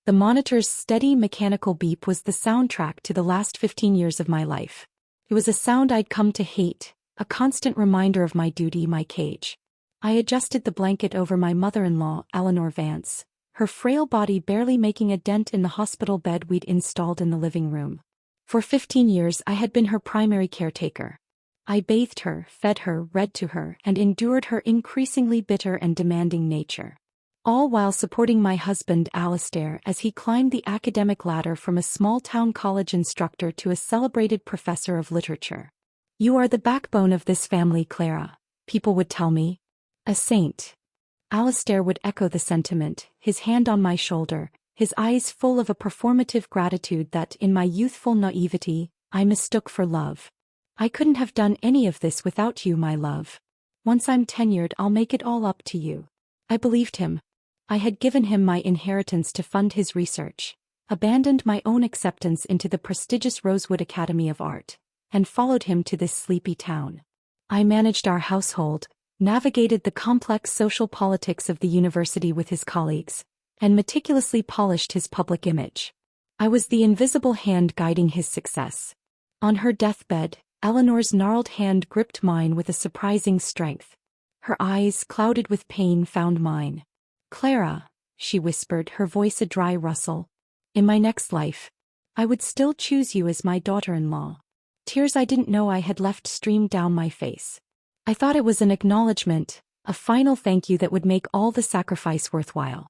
The monitor's steady mechanical beep was the soundtrack to the last 15 years of my life. It was a sound I'd come to hate, a constant reminder of my duty, my cage. I adjusted the blanket over my mother-in-law, Eleanor Vance, her frail body barely making a dent in the hospital bed we'd installed in the living room. For 15 years I had been her primary caretaker. I bathed her, fed her, read to her, and endured her increasingly bitter and demanding nature. All while supporting my husband Alistair as he climbed the academic ladder from a small-town college instructor to a celebrated professor of literature. "You are the backbone of this family, Clara," people would tell me. "A saint." Alistair would echo the sentiment, his hand on my shoulder, his eyes full of a performative gratitude that, in my youthful naivety, I mistook for love. "I couldn't have done any of this without you, my love. Once I'm tenured, I'll make it all up to you." I believed him. I had given him my inheritance to fund his research, abandoned my own acceptance into the prestigious Rosewood Academy of Art, and followed him to this sleepy town. I managed our household, navigated the complex social politics of the university with his colleagues, and meticulously polished his public image. I was the invisible hand guiding his success. On her deathbed, Eleanor's gnarled hand gripped mine with a surprising strength. Her eyes, clouded with pain, found mine. "Clara," she whispered, her voice a dry rustle, "in my next life, I would still choose you as my daughter-in-law." Tears I didn't know I had left streamed down my face. I thought it was an acknowledgement, a final thank you that would make all the sacrifice worthwhile.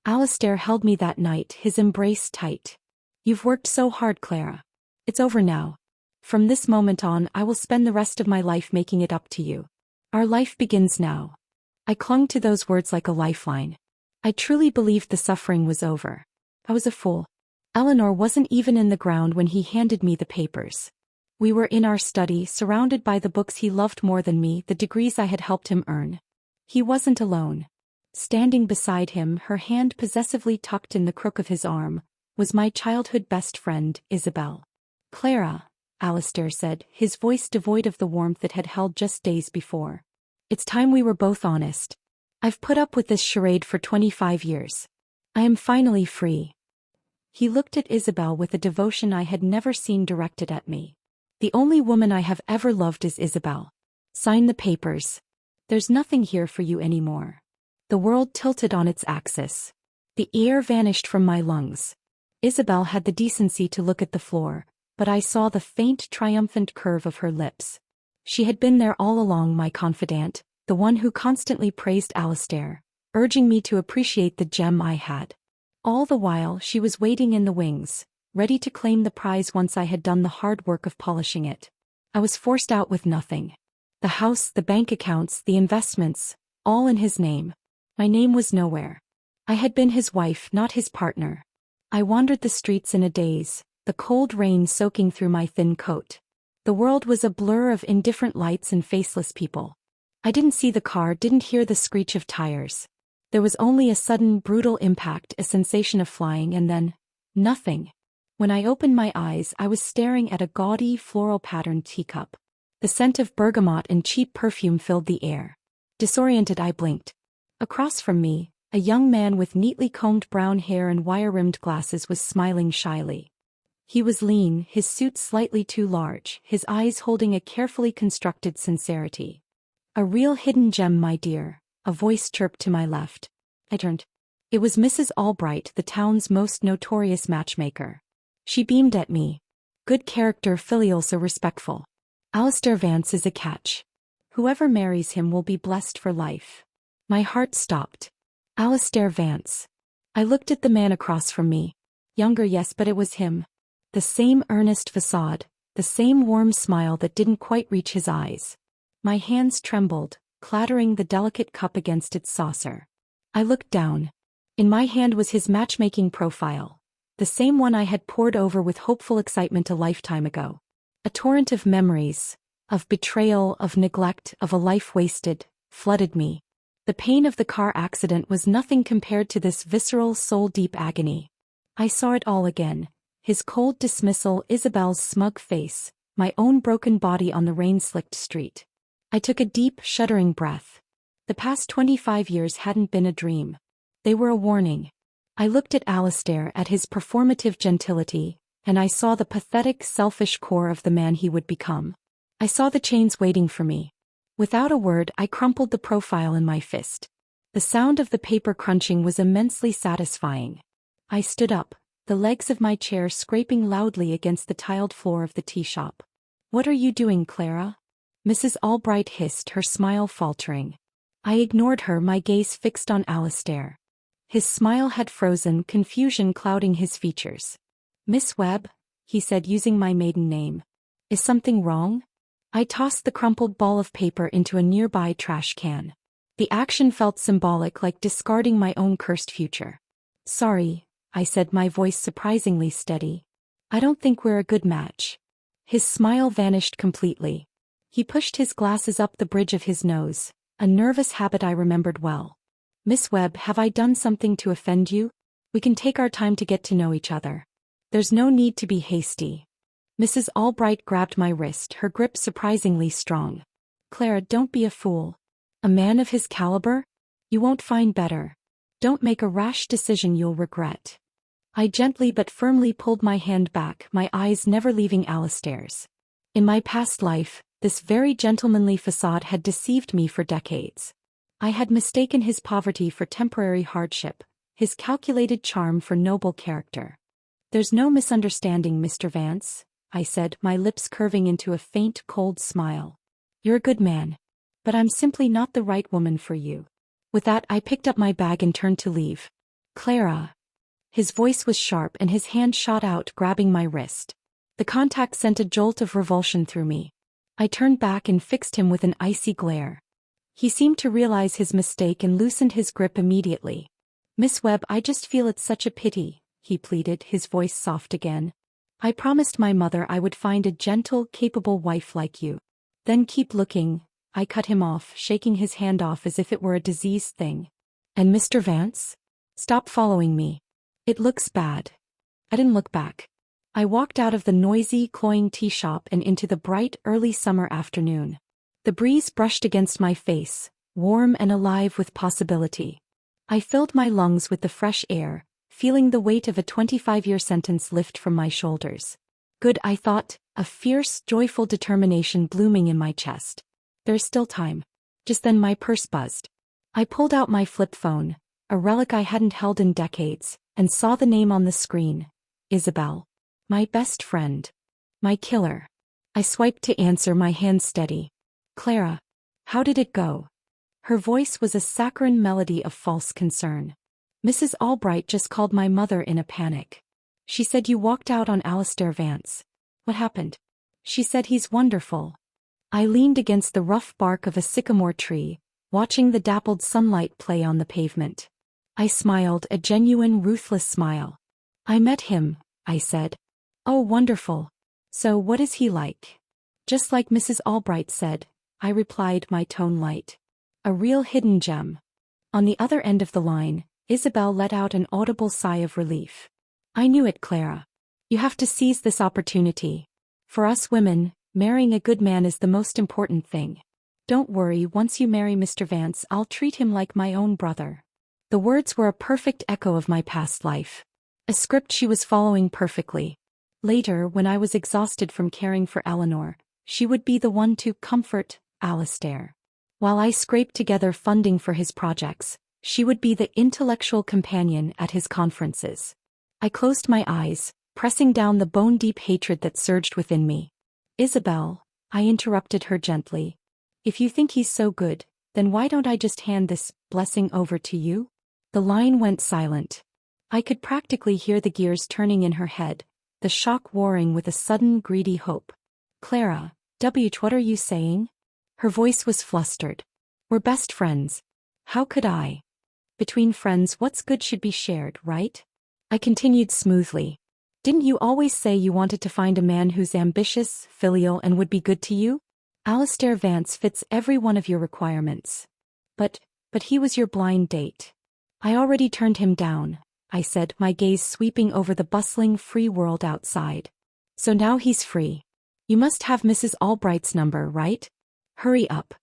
Alistair held me that night, his embrace tight. "You've worked so hard, Clara. It's over now. From this moment on, I will spend the rest of my life making it up to you. Our life begins now." I clung to those words like a lifeline. I truly believed the suffering was over. I was a fool. Eleanor wasn't even in the ground when he handed me the papers. We were in our study, surrounded by the books he loved more than me, the degrees I had helped him earn. He wasn't alone. Standing beside him, her hand possessively tucked in the crook of his arm, was my childhood best friend, Isabel. "Clara," Alistair said, his voice devoid of the warmth it had held just days before. "It's time we were both honest. I've put up with this charade for 25 years. I am finally free." He looked at Isabel with a devotion I had never seen directed at me. "The only woman I have ever loved is Isabel. Sign the papers. There's nothing here for you anymore." The world tilted on its axis. The air vanished from my lungs. Isabel had the decency to look at the floor, but I saw the faint, triumphant curve of her lips. She had been there all along, my confidant, the one who constantly praised Alistair, urging me to appreciate the gem I had. All the while she was waiting in the wings, ready to claim the prize once I had done the hard work of polishing it. I was forced out with nothing. The house, the bank accounts, the investments, all in his name. My name was nowhere. I had been his wife, not his partner. I wandered the streets in a daze, the cold rain soaking through my thin coat. The world was a blur of indifferent lights and faceless people. I didn't see the car, didn't hear the screech of tires. There was only a sudden, brutal impact, a sensation of flying, and then nothing. When I opened my eyes, I was staring at a gaudy, floral-patterned teacup. The scent of bergamot and cheap perfume filled the air. Disoriented, I blinked. Across from me, a young man with neatly combed brown hair and wire-rimmed glasses was smiling shyly. He was lean, his suit slightly too large, his eyes holding a carefully constructed sincerity. "A real hidden gem, my dear," a voice chirped to my left. I turned. It was Mrs. Albright, the town's most notorious matchmaker. She beamed at me. "Good character, filial, so respectful. Alistair Vance is a catch. Whoever marries him will be blessed for life." My heart stopped. Alistair Vance. I looked at the man across from me. Younger, yes, but it was him. The same earnest facade, the same warm smile that didn't quite reach his eyes. My hands trembled, clattering the delicate cup against its saucer. I looked down. In my hand was his matchmaking profile, the same one I had pored over with hopeful excitement a lifetime ago. A torrent of memories, of betrayal, of neglect, of a life wasted, flooded me. The pain of the car accident was nothing compared to this visceral, soul-deep agony. I saw it all again. His cold dismissal, Isabel's smug face, my own broken body on the rain-slicked street. I took a deep, shuddering breath. The past 25 years hadn't been a dream. They were a warning. I looked at Alistair, at his performative gentility, and I saw the pathetic, selfish core of the man he would become. I saw the chains waiting for me. Without a word, I crumpled the profile in my fist. The sound of the paper crunching was immensely satisfying. I stood up, the legs of my chair scraping loudly against the tiled floor of the tea shop. "What are you doing, Clara?" Mrs. Albright hissed, her smile faltering. I ignored her, my gaze fixed on Alistair. His smile had frozen, confusion clouding his features. "Miss Webb," he said, using my maiden name. "Is something wrong?" I tossed the crumpled ball of paper into a nearby trash can. The action felt symbolic, like discarding my own cursed future. "Sorry," I said, my voice surprisingly steady. "I don't think we're a good match." His smile vanished completely. He pushed his glasses up the bridge of his nose, a nervous habit I remembered well. "Miss Webb, have I done something to offend you? We can take our time to get to know each other. There's no need to be hasty." Mrs. Albright grabbed my wrist, her grip surprisingly strong. "Clara, don't be a fool. A man of his caliber? You won't find better. Don't make a rash decision you'll regret." I gently but firmly pulled my hand back, my eyes never leaving Alistair's. In my past life, this very gentlemanly facade had deceived me for decades. I had mistaken his poverty for temporary hardship, his calculated charm for noble character. "There's no misunderstanding, Mr. Vance," I said, my lips curving into a faint, cold smile. "You're a good man. But I'm simply not the right woman for you." With that, I picked up my bag and turned to leave. "Clara." His voice was sharp and his hand shot out, grabbing my wrist. The contact sent a jolt of revulsion through me. I turned back and fixed him with an icy glare. He seemed to realize his mistake and loosened his grip immediately. "Miss Webb, I just feel it's such a pity," he pleaded, his voice soft again. "I promised my mother I would find a gentle, capable wife like you." "Then keep looking," I cut him off, shaking his hand off as if it were a diseased thing. "And Mr. Vance? Stop following me. It looks bad." I didn't look back. I walked out of the noisy, cloying tea shop and into the bright, early summer afternoon. The breeze brushed against my face, warm and alive with possibility. I filled my lungs with the fresh air, feeling the weight of a 25-year sentence lift from my shoulders. Good, I thought, a fierce, joyful determination blooming in my chest. There's still time. Just then my purse buzzed. I pulled out my flip phone, a relic I hadn't held in decades, and saw the name on the screen. Isabel. My best friend. My killer. I swiped to answer, my hand steady. "Clara. How did it go?" Her voice was a saccharine melody of false concern. "Mrs. Albright just called my mother in a panic. She said you walked out on Alistair Vance. What happened?" "She said he's wonderful." I leaned against the rough bark of a sycamore tree, watching the dappled sunlight play on the pavement. I smiled, a genuine, ruthless smile. "I met him," I said. "Oh, wonderful. So what is he like?" "Just like Mrs. Albright said," I replied, my tone light. "A real hidden gem." On the other end of the line, Isabel let out an audible sigh of relief. "I knew it, Clara. You have to seize this opportunity. For us women, marrying a good man is the most important thing. Don't worry, once you marry Mr. Vance, I'll treat him like my own brother." The words were a perfect echo of my past life. A script she was following perfectly. Later, when I was exhausted from caring for Eleanor, she would be the one to comfort Alistair. While I scraped together funding for his projects, she would be the intellectual companion at his conferences. I closed my eyes, pressing down the bone-deep hatred that surged within me. "Isabel," I interrupted her gently. "If you think he's so good, then why don't I just hand this blessing over to you?" The line went silent. I could practically hear the gears turning in her head, the shock warring with a sudden, greedy hope. "Clara, what are you saying?" Her voice was flustered. "We're best friends. How could I? Between friends, what's good should be shared, right?" I continued smoothly. "Didn't you always say you wanted to find a man who's ambitious, filial, and would be good to you? Alistair Vance fits every one of your requirements. But he was your blind date." "I already turned him down," I said, my gaze sweeping over the bustling, free world outside. "So now he's free. You must have Mrs. Albright's number, right? Hurry up.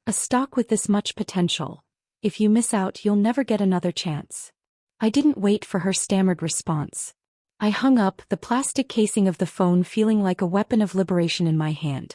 A stock with this much potential. If you miss out, you'll never get another chance." I didn't wait for her stammered response. I hung up, the plastic casing of the phone feeling like a weapon of liberation in my hand.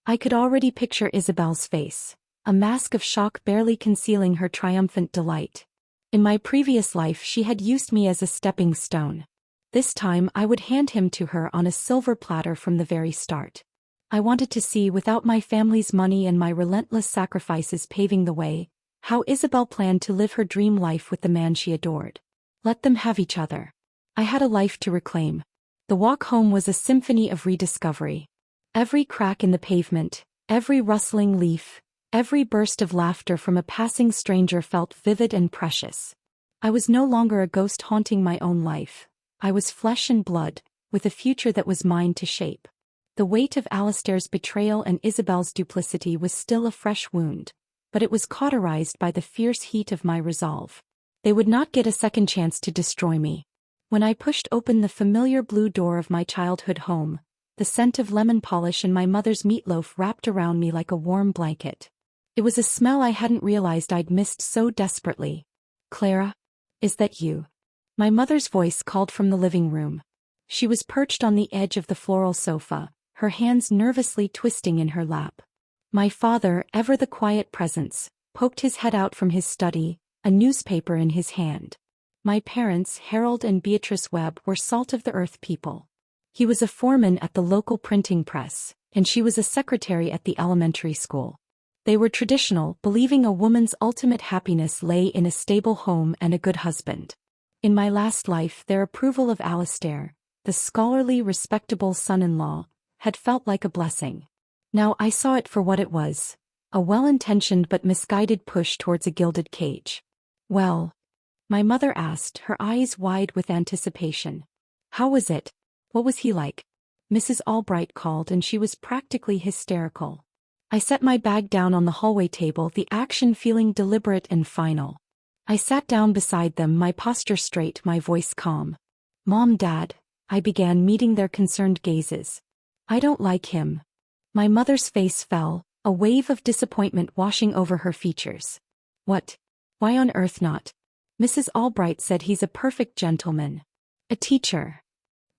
I could already picture Isabel's face, a mask of shock barely concealing her triumphant delight. In my previous life she had used me as a stepping stone. This time I would hand him to her on a silver platter from the very start. I wanted to see, without my family's money and my relentless sacrifices paving the way, how Isabel planned to live her dream life with the man she adored. Let them have each other. I had a life to reclaim. The walk home was a symphony of rediscovery. Every crack in the pavement, every rustling leaf, every burst of laughter from a passing stranger felt vivid and precious. I was no longer a ghost haunting my own life. I was flesh and blood, with a future that was mine to shape. The weight of Alistair's betrayal and Isabel's duplicity was still a fresh wound, but it was cauterized by the fierce heat of my resolve. They would not get a second chance to destroy me. When I pushed open the familiar blue door of my childhood home, the scent of lemon polish and my mother's meatloaf wrapped around me like a warm blanket. It was a smell I hadn't realized I'd missed so desperately. "Clara? Is that you?" My mother's voice called from the living room. She was perched on the edge of the floral sofa, her hands nervously twisting in her lap. My father, ever the quiet presence, poked his head out from his study, a newspaper in his hand. My parents, Harold and Beatrice Webb, were salt-of-the-earth people. He was a foreman at the local printing press, and she was a secretary at the elementary school. They were traditional, believing a woman's ultimate happiness lay in a stable home and a good husband. In my last life, their approval of Alistair, the scholarly, respectable son-in-law, had felt like a blessing. Now I saw it for what it was, a well-intentioned but misguided push towards a gilded cage. "Well?" my mother asked, her eyes wide with anticipation. "How was it? What was he like?" Mrs. Albright called, and she was practically hysterical. I set my bag down on the hallway table, the action feeling deliberate and final. I sat down beside them, my posture straight, my voice calm. "Mom, Dad," I began, meeting their concerned gazes. "I don't like him." My mother's face fell, a wave of disappointment washing over her features. "What? Why on earth not?" Mrs. Albright said. "He's a perfect gentleman. A teacher."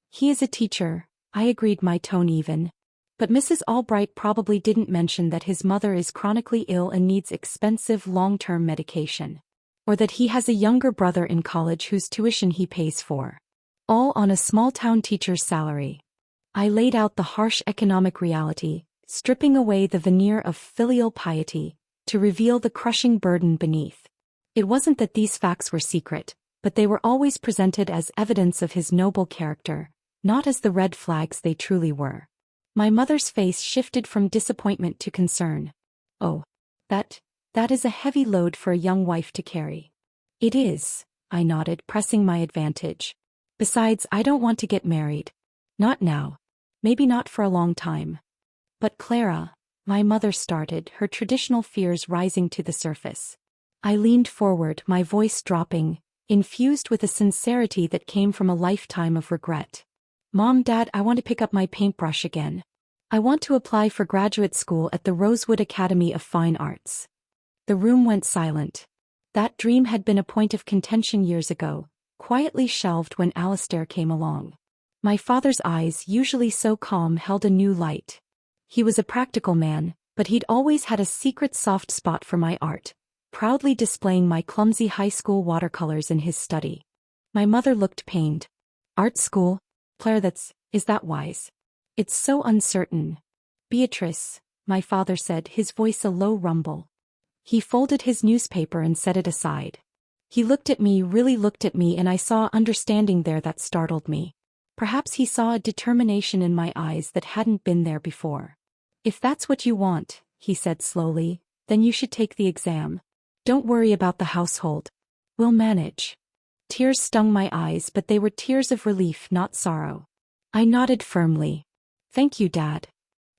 "He is a teacher," I agreed, my tone even. But Mrs. Albright probably didn't mention that his mother is chronically ill and needs expensive long-term medication. Or that he has a younger brother in college whose tuition he pays for. All on a small-town teacher's salary. I laid out the harsh economic reality, stripping away the veneer of filial piety, to reveal the crushing burden beneath. It wasn't that these facts were secret, but they were always presented as evidence of his noble character, not as the red flags they truly were. My mother's face shifted from disappointment to concern. "Oh, that is a heavy load for a young wife to carry." "It is," I nodded, pressing my advantage. "Besides, I don't want to get married. Not now. Maybe not for a long time." "But Clara," my mother started, her traditional fears rising to the surface. I leaned forward, my voice dropping, infused with a sincerity that came from a lifetime of regret. "Mom, Dad, I want to pick up my paintbrush again. I want to apply for graduate school at the Rosewood Academy of Fine Arts." The room went silent. That dream had been a point of contention years ago, quietly shelved when Alistair came along. My father's eyes, usually so calm, held a new light. He was a practical man, but he'd always had a secret soft spot for my art, proudly displaying my clumsy high school watercolors in his study. My mother looked pained. "Art school? Claire, is that wise? It's so uncertain." "Beatrice," my father said, his voice a low rumble. He folded his newspaper and set it aside. He looked at me, really looked at me, and I saw understanding there that startled me. Perhaps he saw a determination in my eyes that hadn't been there before. "If that's what you want," he said slowly, "then you should take the exam. Don't worry about the household. We'll manage." Tears stung my eyes, but they were tears of relief, not sorrow. I nodded firmly. "Thank you, Dad."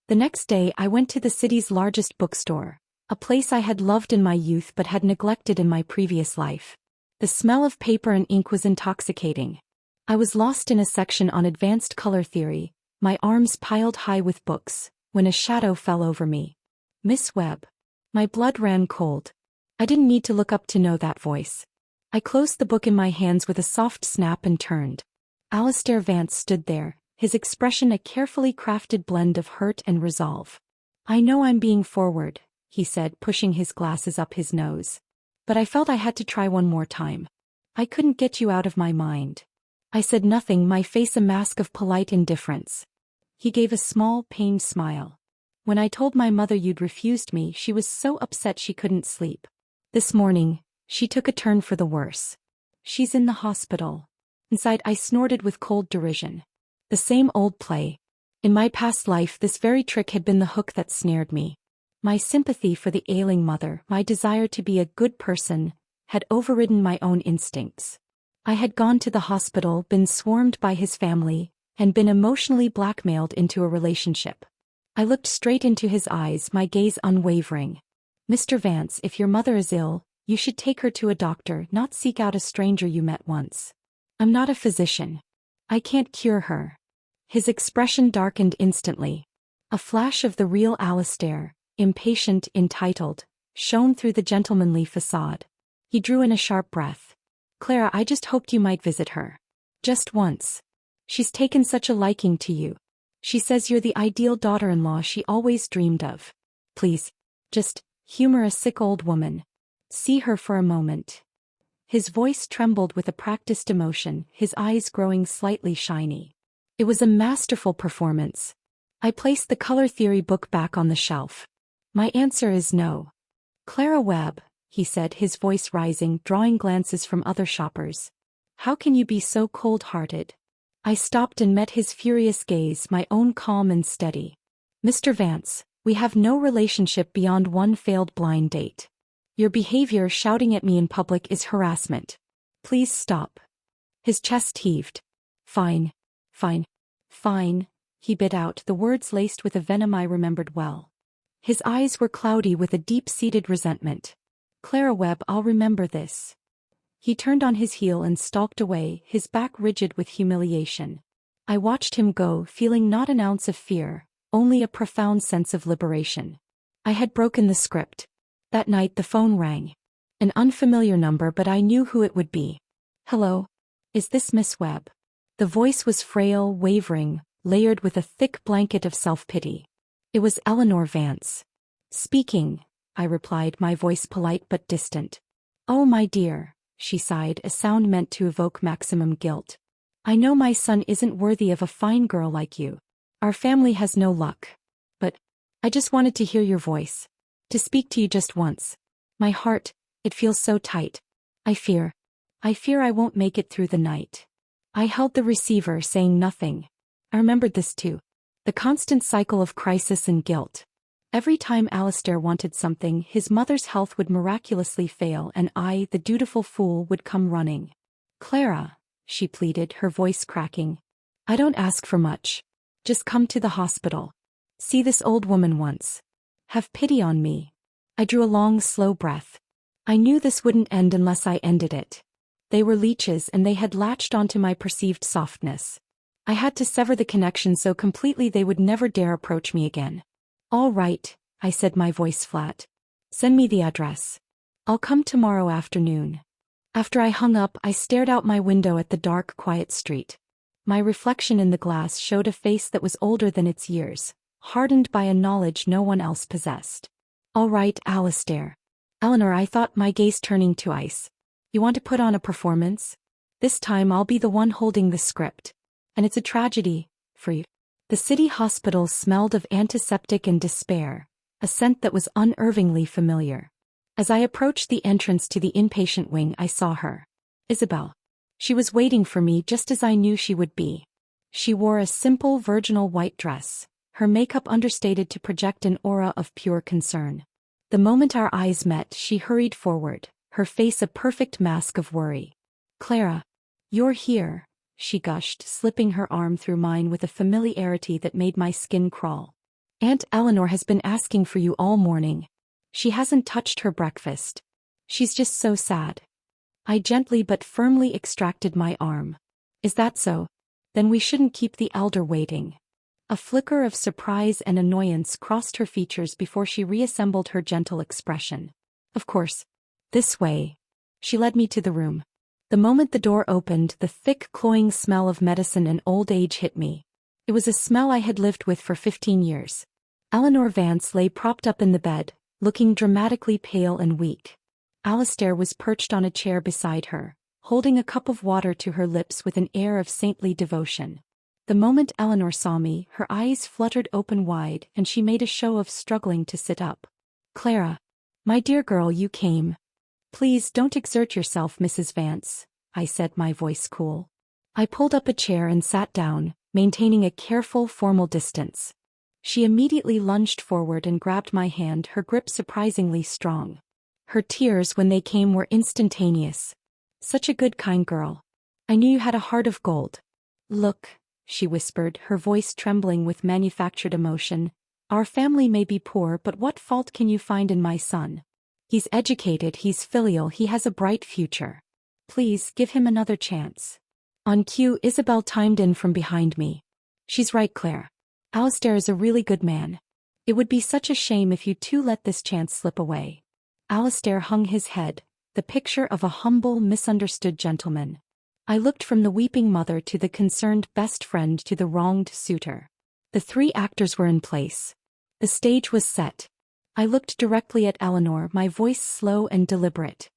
The next day I went to the city's largest bookstore, a place I had loved in my youth but had neglected in my previous life. The smell of paper and ink was intoxicating. I was lost in a section on advanced color theory, my arms piled high with books, when a shadow fell over me. "Miss Webb." My blood ran cold. I didn't need to look up to know that voice. I closed the book in my hands with a soft snap and turned. Alistair Vance stood there, his expression a carefully crafted blend of hurt and resolve. "I know I'm being forward," he said, pushing his glasses up his nose. "But I felt I had to try one more time. I couldn't get you out of my mind." I said nothing, my face a mask of polite indifference. He gave a small, pained smile. "When I told my mother you'd refused me, she was so upset she couldn't sleep. This morning, she took a turn for the worse. She's in the hospital." Inside I snorted with cold derision. The same old play. In my past life this very trick had been the hook that snared me. My sympathy for the ailing mother, my desire to be a good person, had overridden my own instincts. I had gone to the hospital, been swarmed by his family, and been emotionally blackmailed into a relationship. I looked straight into his eyes, my gaze unwavering. "Mr. Vance, if your mother is ill, you should take her to a doctor, not seek out a stranger you met once. I'm not a physician. I can't cure her." His expression darkened instantly. A flash of the real Alistair, impatient, entitled, shone through the gentlemanly facade. He drew in a sharp breath. "Clara, I just hoped you might visit her. Just once. She's taken such a liking to you. She says you're the ideal daughter-in-law she always dreamed of. Please, just humor a sick old woman. See her for a moment." His voice trembled with a practiced emotion, his eyes growing slightly shiny. It was a masterful performance. I placed the color theory book back on the shelf. "My answer is no." "Clara Webb," he said, his voice rising, drawing glances from other shoppers. "How can you be so cold-hearted?" I stopped and met his furious gaze, my own calm and steady. "Mr. Vance, we have no relationship beyond one failed blind date. Your behavior, shouting at me in public, is harassment. Please stop." His chest heaved. "Fine. Fine. Fine," he bit out, the words laced with a venom I remembered well. His eyes were cloudy with a deep-seated resentment. "Clara Webb, I'll remember this." He turned on his heel and stalked away, his back rigid with humiliation. I watched him go, feeling not an ounce of fear, only a profound sense of liberation. I had broken the script. That night the phone rang. An unfamiliar number, but I knew who it would be. "Hello? Is this Miss Webb?" The voice was frail, wavering, layered with a thick blanket of self-pity. It was Eleanor Vance. "Speaking," I replied, my voice polite but distant. "Oh, my dear," she sighed, a sound meant to evoke maximum guilt. "I know my son isn't worthy of a fine girl like you. Our family has no luck. But I just wanted to hear your voice. To speak to you just once. My heart, it feels so tight. I fear I won't make it through the night." I held the receiver, saying nothing. I remembered this too. The constant cycle of crisis and guilt. Every time Alistair wanted something, his mother's health would miraculously fail, and I, the dutiful fool, would come running. "Clara," she pleaded, her voice cracking. "I don't ask for much. Just come to the hospital. See this old woman once. Have pity on me." I drew a long, slow breath. I knew this wouldn't end unless I ended it. They were leeches, and they had latched onto my perceived softness. I had to sever the connection so completely they would never dare approach me again. "All right," I said, my voice flat. "Send me the address. I'll come tomorrow afternoon." After I hung up, I stared out my window at the dark, quiet street. My reflection in the glass showed a face that was older than its years, hardened by a knowledge no one else possessed. "All right, Alistair." "Eleanor," I thought, my gaze turning to ice. "You want to put on a performance? This time I'll be the one holding the script. And it's a tragedy, for you." The city hospital smelled of antiseptic and despair, a scent that was unnervingly familiar. As I approached the entrance to the inpatient wing, I saw her. Isabel. She was waiting for me just as I knew she would be. She wore a simple virginal white dress, her makeup understated to project an aura of pure concern. The moment our eyes met, she hurried forward, her face a perfect mask of worry. "Clara, you're here," she gushed, slipping her arm through mine with a familiarity that made my skin crawl. "Aunt Eleanor has been asking for you all morning. She hasn't touched her breakfast. She's just so sad." I gently but firmly extracted my arm. "Is that so? Then we shouldn't keep the elder waiting." A flicker of surprise and annoyance crossed her features before she reassembled her gentle expression. "Of course. This way." She led me to the room. The moment the door opened, the thick, cloying smell of medicine and old age hit me. It was a smell I had lived with for 15 years. Eleanor Vance lay propped up in the bed, looking dramatically pale and weak. Alistair was perched on a chair beside her, holding a cup of water to her lips with an air of saintly devotion. The moment Eleanor saw me, her eyes fluttered open wide and she made a show of struggling to sit up. "Clara. My dear girl, you came. Please don't exert yourself, Mrs. Vance," I said, my voice cool. I pulled up a chair and sat down, maintaining a careful, formal distance. She immediately lunged forward and grabbed my hand, her grip surprisingly strong. Her tears, when they came, were instantaneous. "Such a good, kind girl. I knew you had a heart of gold. Look," she whispered, her voice trembling with manufactured emotion, "our family may be poor, but what fault can you find in my son? He's educated, he's filial, he has a bright future. Please, give him another chance." On cue, Isabel chimed in from behind me. "She's right, Claire. Alistair is a really good man. It would be such a shame if you two let this chance slip away." Alistair hung his head, the picture of a humble, misunderstood gentleman. I looked from the weeping mother to the concerned best friend to the wronged suitor. The three actors were in place. The stage was set. I looked directly at Eleanor, my voice slow and deliberate.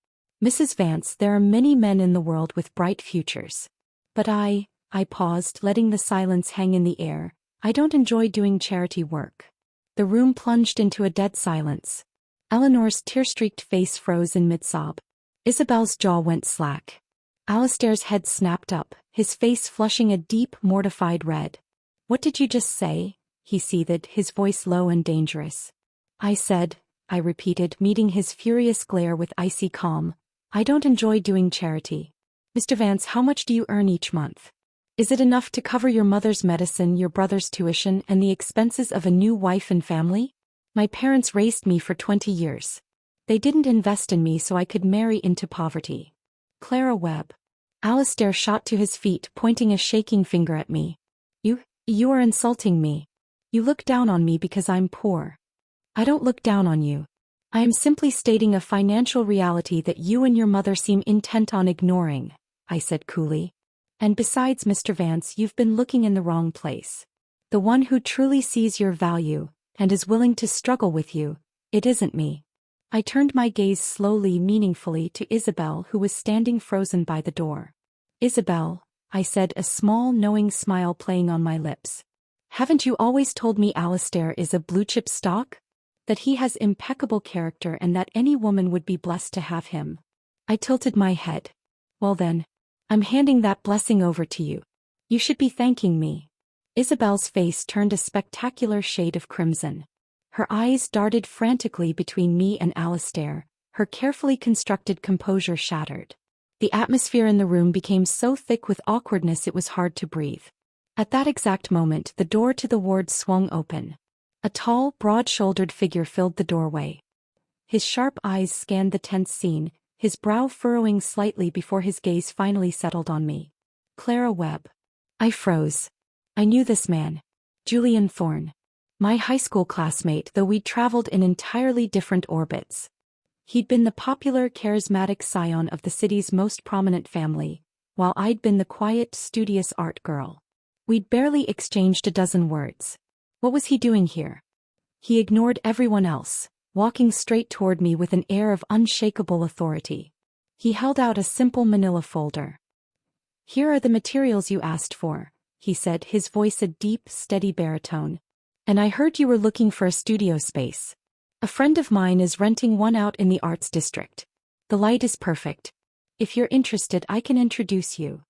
"Mrs. Vance, there are many men in the world with bright futures. But I paused, letting the silence hang in the air. "I don't enjoy doing charity work." The room plunged into a dead silence. Eleanor's tear-streaked face froze in mid-sob. Isabel's jaw went slack. Alistair's head snapped up, his face flushing a deep, mortified red. "What did you just say?" he seethed, his voice low and dangerous. I repeated, meeting his furious glare with icy calm, "I don't enjoy doing charity. Mr. Vance, how much do you earn each month? Is it enough to cover your mother's medicine, your brother's tuition, and the expenses of a new wife and family? My parents raised me for 20 years. They didn't invest in me so I could marry into poverty." "Clara Webb." Alistair shot to his feet, pointing a shaking finger at me. You are insulting me. You look down on me because I'm poor." "I don't look down on you. I am simply stating a financial reality that you and your mother seem intent on ignoring," I said coolly. "And besides, Mr. Vance, you've been looking in the wrong place. The one who truly sees your value, and is willing to struggle with you, it isn't me." I turned my gaze slowly, meaningfully to Isabel, who was standing frozen by the door. "Isabel," I said, a small, knowing smile playing on my lips. "Haven't you always told me Alistair is a blue-chip stock? That he has impeccable character and that any woman would be blessed to have him?" I tilted my head. "Well then, I'm handing that blessing over to you. You should be thanking me." Isabel's face turned a spectacular shade of crimson. Her eyes darted frantically between me and Alistair, her carefully constructed composure shattered. The atmosphere in the room became so thick with awkwardness it was hard to breathe. At that exact moment, the door to the ward swung open. A tall, broad-shouldered figure filled the doorway. His sharp eyes scanned the tense scene, his brow furrowing slightly before his gaze finally settled on me. "Clara Webb." I froze. I knew this man. Julian Thorne. My high school classmate, though we'd traveled in entirely different orbits. He'd been the popular, charismatic scion of the city's most prominent family, while I'd been the quiet, studious art girl. We'd barely exchanged a dozen words. What was he doing here? He ignored everyone else, walking straight toward me with an air of unshakable authority. He held out a simple manila folder. "Here are the materials you asked for," he said, his voice a deep, steady baritone. "And I heard you were looking for a studio space. A friend of mine is renting one out in the Arts District. The light is perfect. If you're interested, I can introduce you."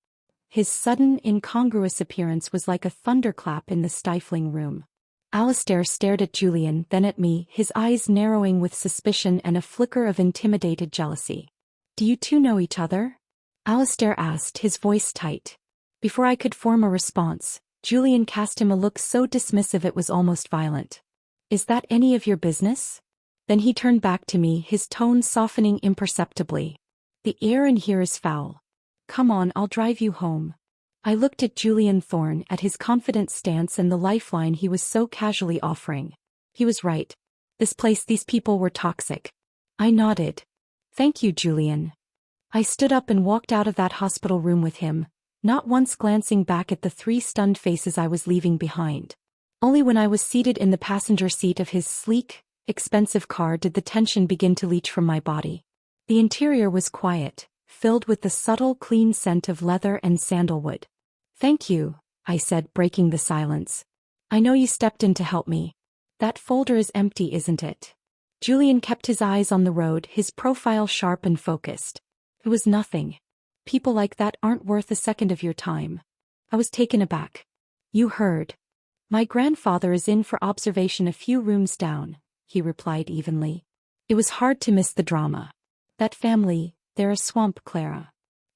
His sudden, incongruous appearance was like a thunderclap in the stifling room. Alistair stared at Julian, then at me, his eyes narrowing with suspicion and a flicker of intimidated jealousy. "Do you two know each other?" Alistair asked, his voice tight. Before I could form a response, Julian cast him a look so dismissive it was almost violent. "Is that any of your business?" Then he turned back to me, his tone softening imperceptibly. "The air in here is foul. Come on, I'll drive you home." I looked at Julian Thorne, at his confident stance and the lifeline he was so casually offering. He was right. This place, these people were toxic. I nodded. "Thank you, Julian." I stood up and walked out of that hospital room with him, not once glancing back at the 3 stunned faces I was leaving behind. Only when I was seated in the passenger seat of his sleek, expensive car did the tension begin to leach from my body. The interior was quiet, filled with the subtle, clean scent of leather and sandalwood. "Thank you," I said, breaking the silence. "I know you stepped in to help me. That folder is empty, isn't it?" Julian kept his eyes on the road, his profile sharp and focused. "It was nothing. People like that aren't worth a second of your time." I was taken aback. "You heard. My grandfather is in for observation a few rooms down," he replied evenly. It was hard to miss the drama. "That family, they're a swamp, Clara."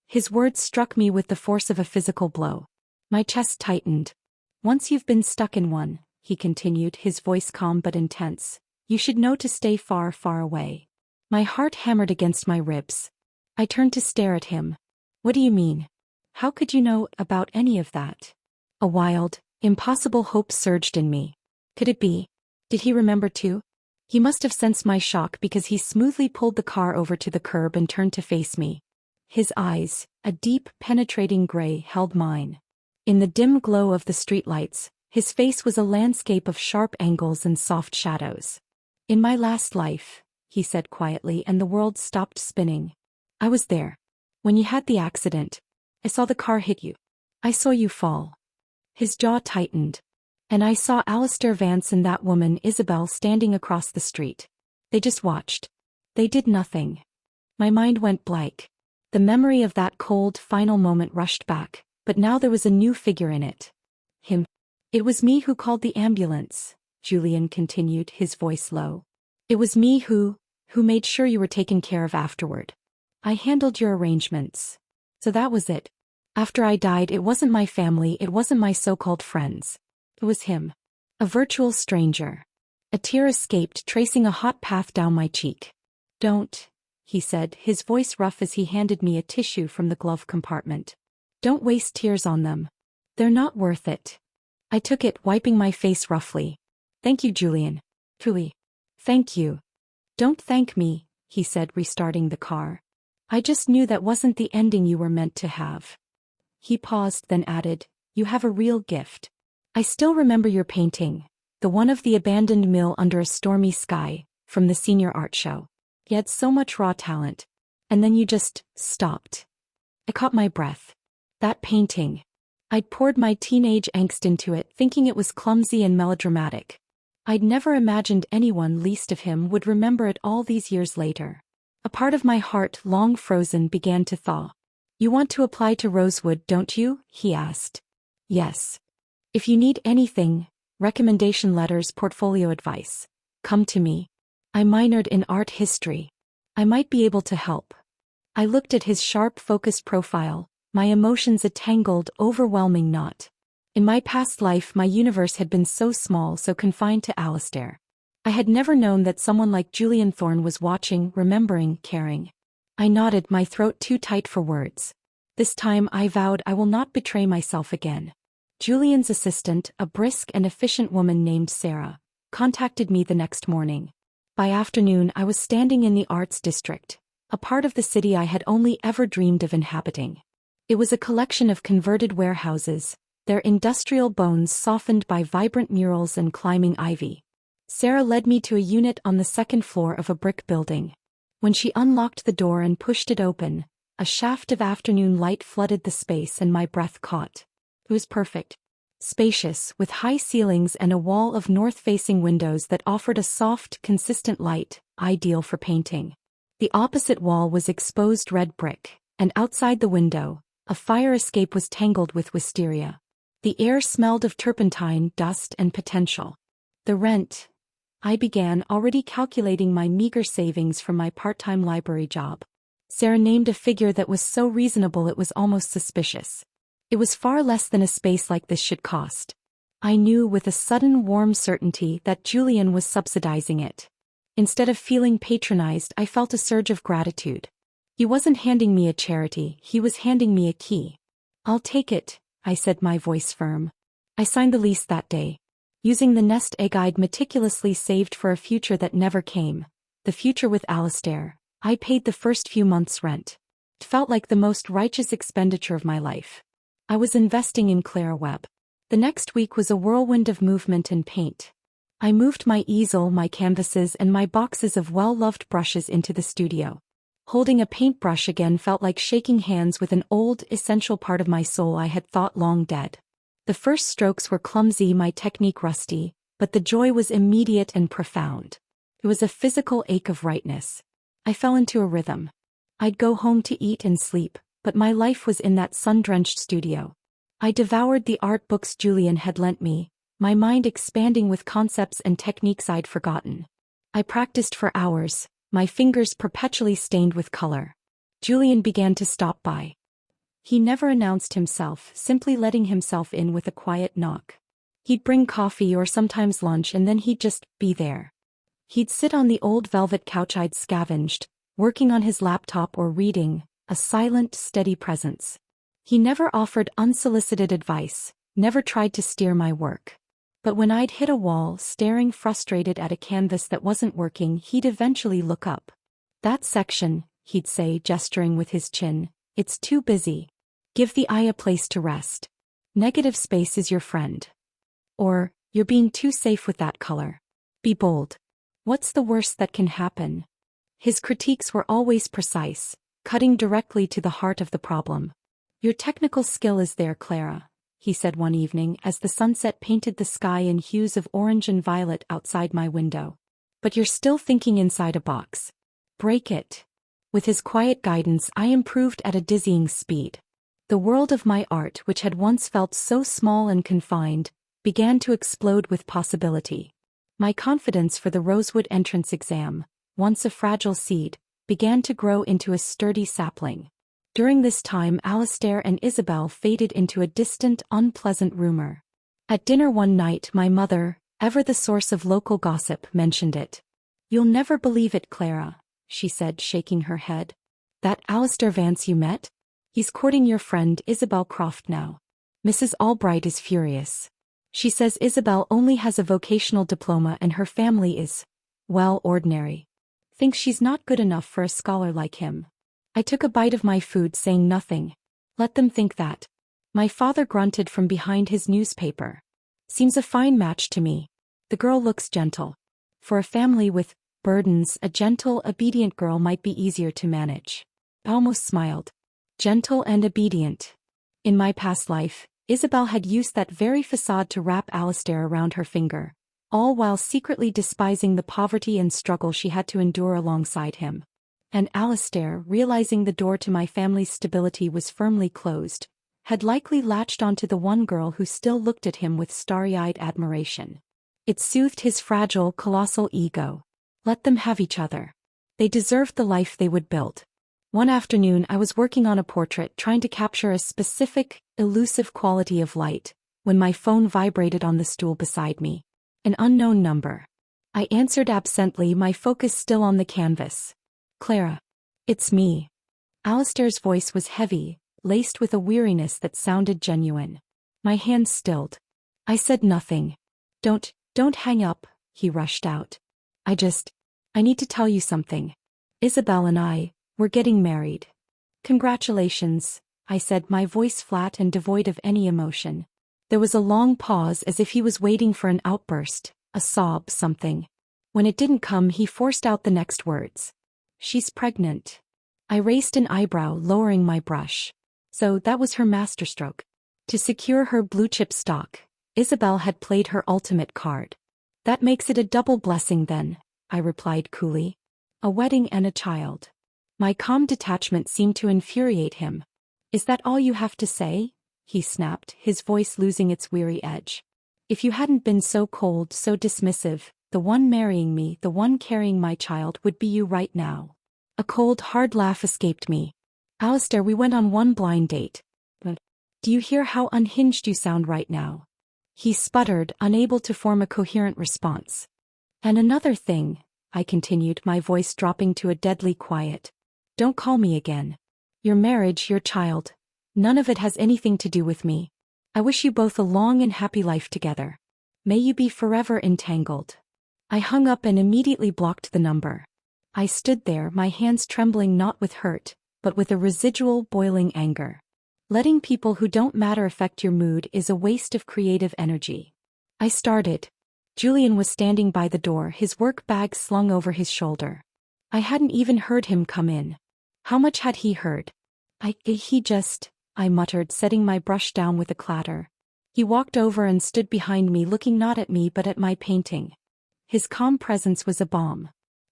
His words struck me with the force of a physical blow. My chest tightened. "Once you've been stuck in one," he continued, his voice calm but intense, "you should know to stay far, far away." My heart hammered against my ribs. I turned to stare at him. "What do you mean? How could you know about any of that?" A wild, impossible hope surged in me. Could it be? Did he remember too? He must have sensed my shock because he smoothly pulled the car over to the curb and turned to face me. His eyes, a deep, penetrating gray, held mine. In the dim glow of the streetlights, his face was a landscape of sharp angles and soft shadows. "In my last life," he said quietly, and the world stopped spinning. "I was there. When you had the accident. I saw the car hit you. I saw you fall." His jaw tightened. "And I saw Alistair Vance and that woman Isabel standing across the street. They just watched. They did nothing." My mind went blank. The memory of that cold, final moment rushed back, but now there was a new figure in it. Him. "It was me who called the ambulance," Julian continued, his voice low. "It was me who made sure you were taken care of afterward. I handled your arrangements. So that was it. After I died, it wasn't my family, it wasn't my so-called friends. It was him. A virtual stranger." A tear escaped, tracing a hot path down my cheek. "Don't," he said, his voice rough as he handed me a tissue from the glove compartment. "Don't waste tears on them. They're not worth it." I took it, wiping my face roughly. "Thank you, Julian. Truly. Thank you." "Don't thank me," he said, restarting the car. "I just knew that wasn't the ending you were meant to have." He paused, then added, "You have a real gift. I still remember your painting, the one of the abandoned mill under a stormy sky, from the senior art show. You had so much raw talent. And then you just stopped." I caught my breath. That painting. I'd poured my teenage angst into it, thinking it was clumsy and melodramatic. I'd never imagined anyone, least of him, would remember it all these years later. A part of my heart, long frozen, began to thaw. "You want to apply to Rosewood, don't you?" he asked. "Yes. If you need anything, recommendation letters, portfolio advice, come to me. I minored in art history. I might be able to help." I looked at his sharp, focused profile, my emotions a tangled, overwhelming knot. In my past life, my universe had been so small, so confined to Alistair. I had never known that someone like Julian Thorne was watching, remembering, caring. I nodded, my throat too tight for words. This time I vowed I will not betray myself again. Julian's assistant, a brisk and efficient woman named Sarah, contacted me the next morning. By afternoon I was standing in the Arts District, a part of the city I had only ever dreamed of inhabiting. It was a collection of converted warehouses, their industrial bones softened by vibrant murals and climbing ivy. Sarah led me to a unit on the second floor of a brick building. When she unlocked the door and pushed it open, a shaft of afternoon light flooded the space and my breath caught. It was perfect. Spacious, with high ceilings and a wall of north-facing windows that offered a soft, consistent light, ideal for painting. The opposite wall was exposed red brick, and outside the window, a fire escape was tangled with wisteria. The air smelled of turpentine, dust, and potential. The rent. I began, already calculating my meager savings from my part-time library job. Sarah named a figure that was so reasonable it was almost suspicious. It was far less than a space like this should cost. I knew with a sudden warm certainty that Julian was subsidizing it. Instead of feeling patronized, I felt a surge of gratitude. He wasn't handing me a charity, he was handing me a key. "I'll take it," I said, my voice firm. I signed the lease that day. Using the nest egg I'd meticulously saved for a future that never came, the future with Alistair, I paid the first few months' rent. It felt like the most righteous expenditure of my life. I was investing in Clara Webb. The next week was a whirlwind of movement and paint. I moved my easel, my canvases, and my boxes of well-loved brushes into the studio. Holding a paintbrush again felt like shaking hands with an old, essential part of my soul I had thought long dead. The first strokes were clumsy, my technique rusty, but the joy was immediate and profound. It was a physical ache of rightness. I fell into a rhythm. I'd go home to eat and sleep, but my life was in that sun-drenched studio. I devoured the art books Julian had lent me, my mind expanding with concepts and techniques I'd forgotten. I practiced for hours, my fingers perpetually stained with color. Julian began to stop by. He never announced himself, simply letting himself in with a quiet knock. He'd bring coffee or sometimes lunch, and then he'd just be there. He'd sit on the old velvet couch I'd scavenged, working on his laptop or reading, a silent, steady presence. He never offered unsolicited advice, never tried to steer my work. But when I'd hit a wall, staring frustrated at a canvas that wasn't working, he'd eventually look up. "That section," he'd say, gesturing with his chin, "it's too busy. Give the eye a place to rest. Negative space is your friend." Or, "You're being too safe with that color. Be bold. What's the worst that can happen?" His critiques were always precise, cutting directly to the heart of the problem. "Your technical skill is there, Clara," he said one evening as the sunset painted the sky in hues of orange and violet outside my window. "But you're still thinking inside a box. Break it." With his quiet guidance, I improved at a dizzying speed. The world of my art, which had once felt so small and confined, began to explode with possibility. My confidence for the Rosewood entrance exam, once a fragile seed, began to grow into a sturdy sapling. During this time, Alistair and Isabel faded into a distant, unpleasant rumor. At dinner one night, my mother, ever the source of local gossip, mentioned it. "You'll never believe it, Clara," she said, shaking her head. "That Alistair Vance you met? He's courting your friend Isabel Croft now. Mrs. Albright is furious. She says Isabel only has a vocational diploma and her family is, well, ordinary. Thinks she's not good enough for a scholar like him." I took a bite of my food, saying nothing. Let them think that. My father grunted from behind his newspaper. "Seems a fine match to me. The girl looks gentle. For a family with burdens, a gentle, obedient girl might be easier to manage." I almost smiled. Gentle and obedient. In my past life, Isabel had used that very facade to wrap Alistair around her finger, all while secretly despising the poverty and struggle she had to endure alongside him. And Alistair, realizing the door to my family's stability was firmly closed, had likely latched onto the one girl who still looked at him with starry-eyed admiration. It soothed his fragile, colossal ego. Let them have each other. They deserved the life they would build. One afternoon I was working on a portrait, trying to capture a specific, elusive quality of light, when my phone vibrated on the stool beside me. An unknown number. I answered absently, my focus still on the canvas. "Clara. It's me." Alistair's voice was heavy, laced with a weariness that sounded genuine. My hands stilled. I said nothing. Don't hang up," he rushed out. I need to tell you something. Isabel and we're getting married." "Congratulations," I said, my voice flat and devoid of any emotion. There was a long pause, as if he was waiting for an outburst, a sob, something. When it didn't come, he forced out the next words. "She's pregnant." I raised an eyebrow, lowering my brush. So that was her masterstroke. To secure her blue-chip stock, Isabel had played her ultimate card. "That makes it a double blessing then," I replied coolly. "A wedding and a child." My calm detachment seemed to infuriate him. "Is that all you have to say?" he snapped, his voice losing its weary edge. "If you hadn't been so cold, so dismissive, the one marrying me, the one carrying my child, would be you right now." A cold, hard laugh escaped me. "Alistair, we went on one blind date. But do you hear how unhinged you sound right now?" He sputtered, unable to form a coherent response. "And another thing," I continued, my voice dropping to a deadly quiet. "Don't call me again. Your marriage, your child, none of it has anything to do with me. I wish you both a long and happy life together. May you be forever entangled." I hung up and immediately blocked the number. I stood there, my hands trembling not with hurt, but with a residual boiling anger. Letting people who don't matter affect your mood is a waste of creative energy. I started. Julian was standing by the door, his work bag slung over his shoulder. I hadn't even heard him come in. How much had he heard? I muttered, setting my brush down with a clatter. He walked over and stood behind me, looking not at me but at my painting. His calm presence was a balm.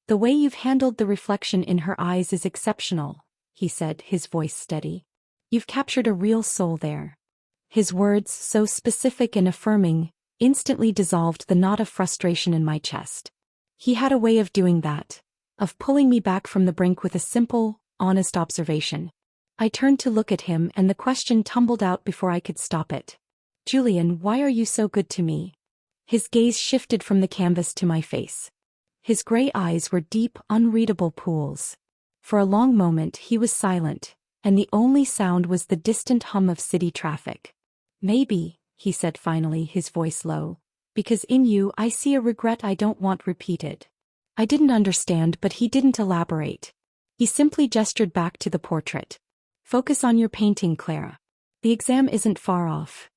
"The way you've handled the reflection in her eyes is exceptional," he said, his voice steady. "You've captured a real soul there." His words, so specific and affirming, instantly dissolved the knot of frustration in my chest. He had a way of doing that, of pulling me back from the brink with a simple, honest observation. I turned to look at him and the question tumbled out before I could stop it. "Julian, why are you so good to me?" His gaze shifted from the canvas to my face. His gray eyes were deep, unreadable pools. For a long moment he was silent, and the only sound was the distant hum of city traffic. "Maybe," he said finally, his voice low, "because in you I see a regret I don't want repeated." I didn't understand, but he didn't elaborate. He simply gestured back to the portrait. "Focus on your painting, Clara. The exam isn't far off."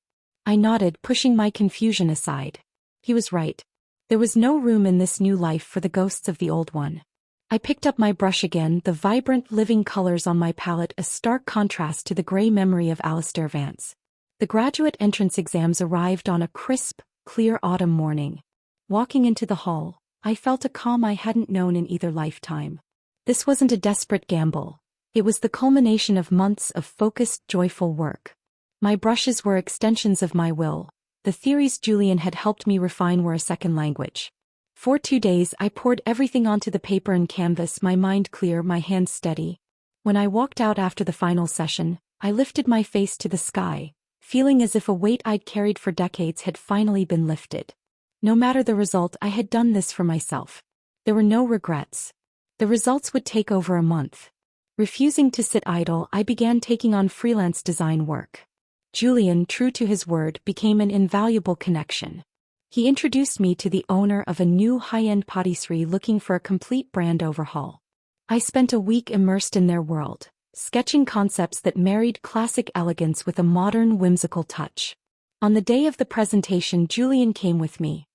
I nodded, pushing my confusion aside. He was right. There was no room in this new life for the ghosts of the old one. I picked up my brush again, the vibrant, living colors on my palette a stark contrast to the gray memory of Alistair Vance. The graduate entrance exams arrived on a crisp, clear autumn morning. Walking into the hall, I felt a calm I hadn't known in either lifetime. This wasn't a desperate gamble. It was the culmination of months of focused, joyful work. My brushes were extensions of my will. The theories Julian had helped me refine were a second language. For 2 days I poured everything onto the paper and canvas, my mind clear, my hands steady. When I walked out after the final session, I lifted my face to the sky, feeling as if a weight I'd carried for decades had finally been lifted. No matter the result, I had done this for myself. There were no regrets. The results would take over a month. Refusing to sit idle, I began taking on freelance design work. Julian, true to his word, became an invaluable connection. He introduced me to the owner of a new high-end patisserie looking for a complete brand overhaul. I spent a week immersed in their world, sketching concepts that married classic elegance with a modern, whimsical touch. On the day of the presentation, Julian came with me.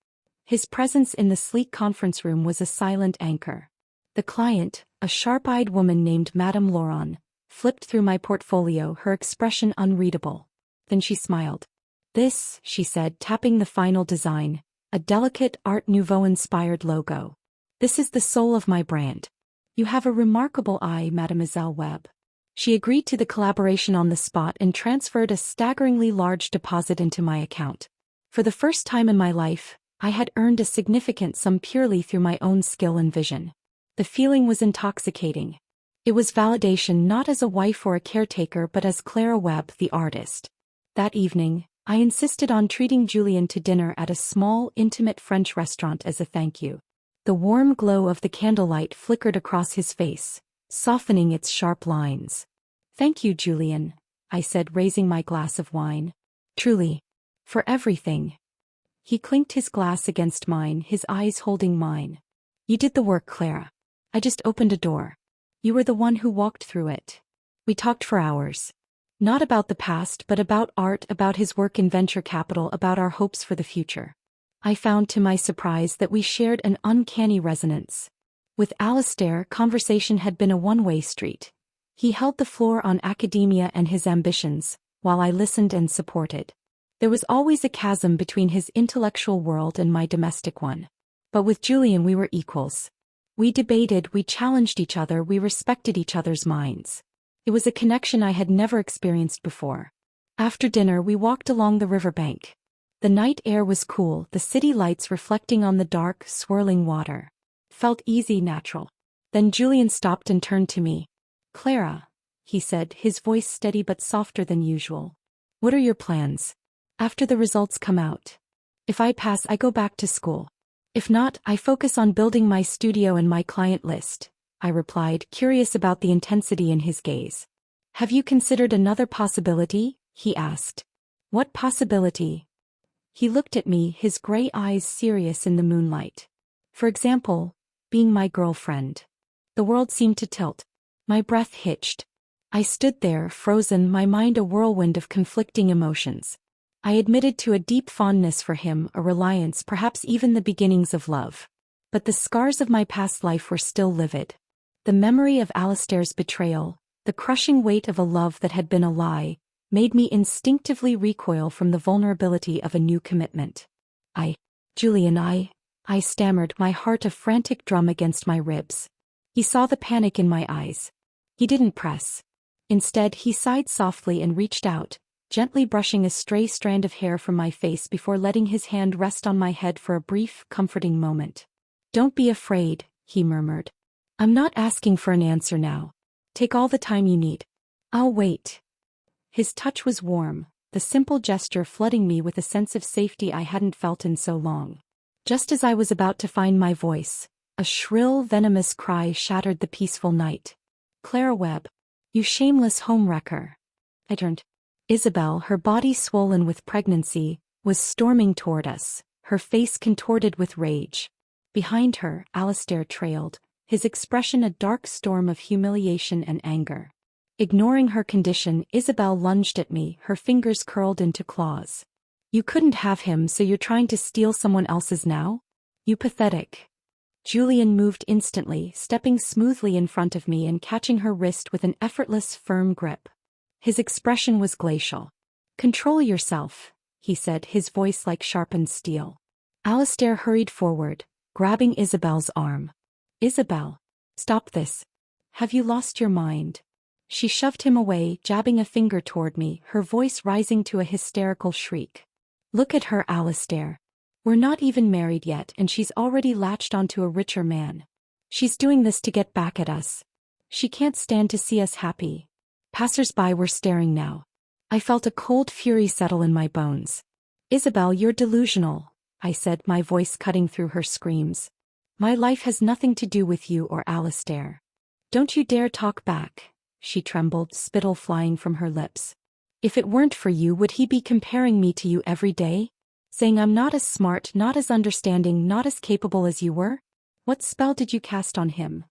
His presence in the sleek conference room was a silent anchor. The client, a sharp-eyed woman named Madame Laurent, flipped through my portfolio, her expression unreadable. Then she smiled. "This," she said, tapping the final design, a delicate Art Nouveau-inspired logo. "This is the soul of my brand. You have a remarkable eye, Mademoiselle Webb." She agreed to the collaboration on the spot and transferred a staggeringly large deposit into my account. For the first time in my life, I had earned a significant sum purely through my own skill and vision. The feeling was intoxicating. It was validation not as a wife or a caretaker but as Clara Webb, the artist. That evening, I insisted on treating Julian to dinner at a small, intimate French restaurant as a thank you. The warm glow of the candlelight flickered across his face, softening its sharp lines. "Thank you, Julian," I said, raising my glass of wine. "Truly. For everything." He clinked his glass against mine, his eyes holding mine. "You did the work, Clara. I just opened a door. You were the one who walked through it." We talked for hours. Not about the past but about art, about his work in venture capital, about our hopes for the future. I found to my surprise that we shared an uncanny resonance. With Alistair, conversation had been a one-way street. He held the floor on academia and his ambitions, while I listened and supported. There was always a chasm between his intellectual world and my domestic one. But with Julian we were equals. We debated, we challenged each other, we respected each other's minds. It was a connection I had never experienced before. After dinner we walked along the riverbank. The night air was cool, the city lights reflecting on the dark, swirling water. Felt easy, natural. Then Julian stopped and turned to me. "Clara," he said, his voice steady but softer than usual. "What are your plans? After the results come out?" "If I pass, I go back to school. If not, I focus on building my studio and my client list," I replied, curious about the intensity in his gaze. "Have you considered another possibility?" he asked. "What possibility?" He looked at me, his gray eyes serious in the moonlight. "For example, being my girlfriend." The world seemed to tilt. My breath hitched. I stood there, frozen, my mind a whirlwind of conflicting emotions. I admitted to a deep fondness for him, a reliance, perhaps even the beginnings of love. But the scars of my past life were still livid. The memory of Alistair's betrayal, the crushing weight of a love that had been a lie, made me instinctively recoil from the vulnerability of a new commitment. Julian, I stammered, my heart a frantic drum against my ribs. He saw the panic in my eyes. He didn't press. Instead, he sighed softly and reached out, gently brushing a stray strand of hair from my face before letting his hand rest on my head for a brief, comforting moment. "Don't be afraid," he murmured. "I'm not asking for an answer now. Take all the time you need. I'll wait." His touch was warm, the simple gesture flooding me with a sense of safety I hadn't felt in so long. Just as I was about to find my voice, a shrill, venomous cry shattered the peaceful night. "Clara Webb, you shameless homewrecker." I turned. Isabel, her body swollen with pregnancy, was storming toward us, her face contorted with rage. Behind her, Alistair trailed, his expression a dark storm of humiliation and anger. Ignoring her condition, Isabel lunged at me, her fingers curled into claws. "You couldn't have him, so you're trying to steal someone else's now? You pathetic." Julian moved instantly, stepping smoothly in front of me and catching her wrist with an effortless, firm grip. His expression was glacial. "Control yourself," he said, his voice like sharpened steel. Alistair hurried forward, grabbing Isabel's arm. "Isabel, stop this. Have you lost your mind?" She shoved him away, jabbing a finger toward me, her voice rising to a hysterical shriek. "Look at her, Alistair. We're not even married yet and she's already latched onto a richer man. She's doing this to get back at us. She can't stand to see us happy." Passers-by were staring now. I felt a cold fury settle in my bones. "Isabel, you're delusional," I said, my voice cutting through her screams. "My life has nothing to do with you or Alistair. Don't you dare talk back." She trembled, spittle flying from her lips. "If it weren't for you, would he be comparing me to you every day? Saying I'm not as smart, not as understanding, not as capable as you were? What spell did you cast on him?"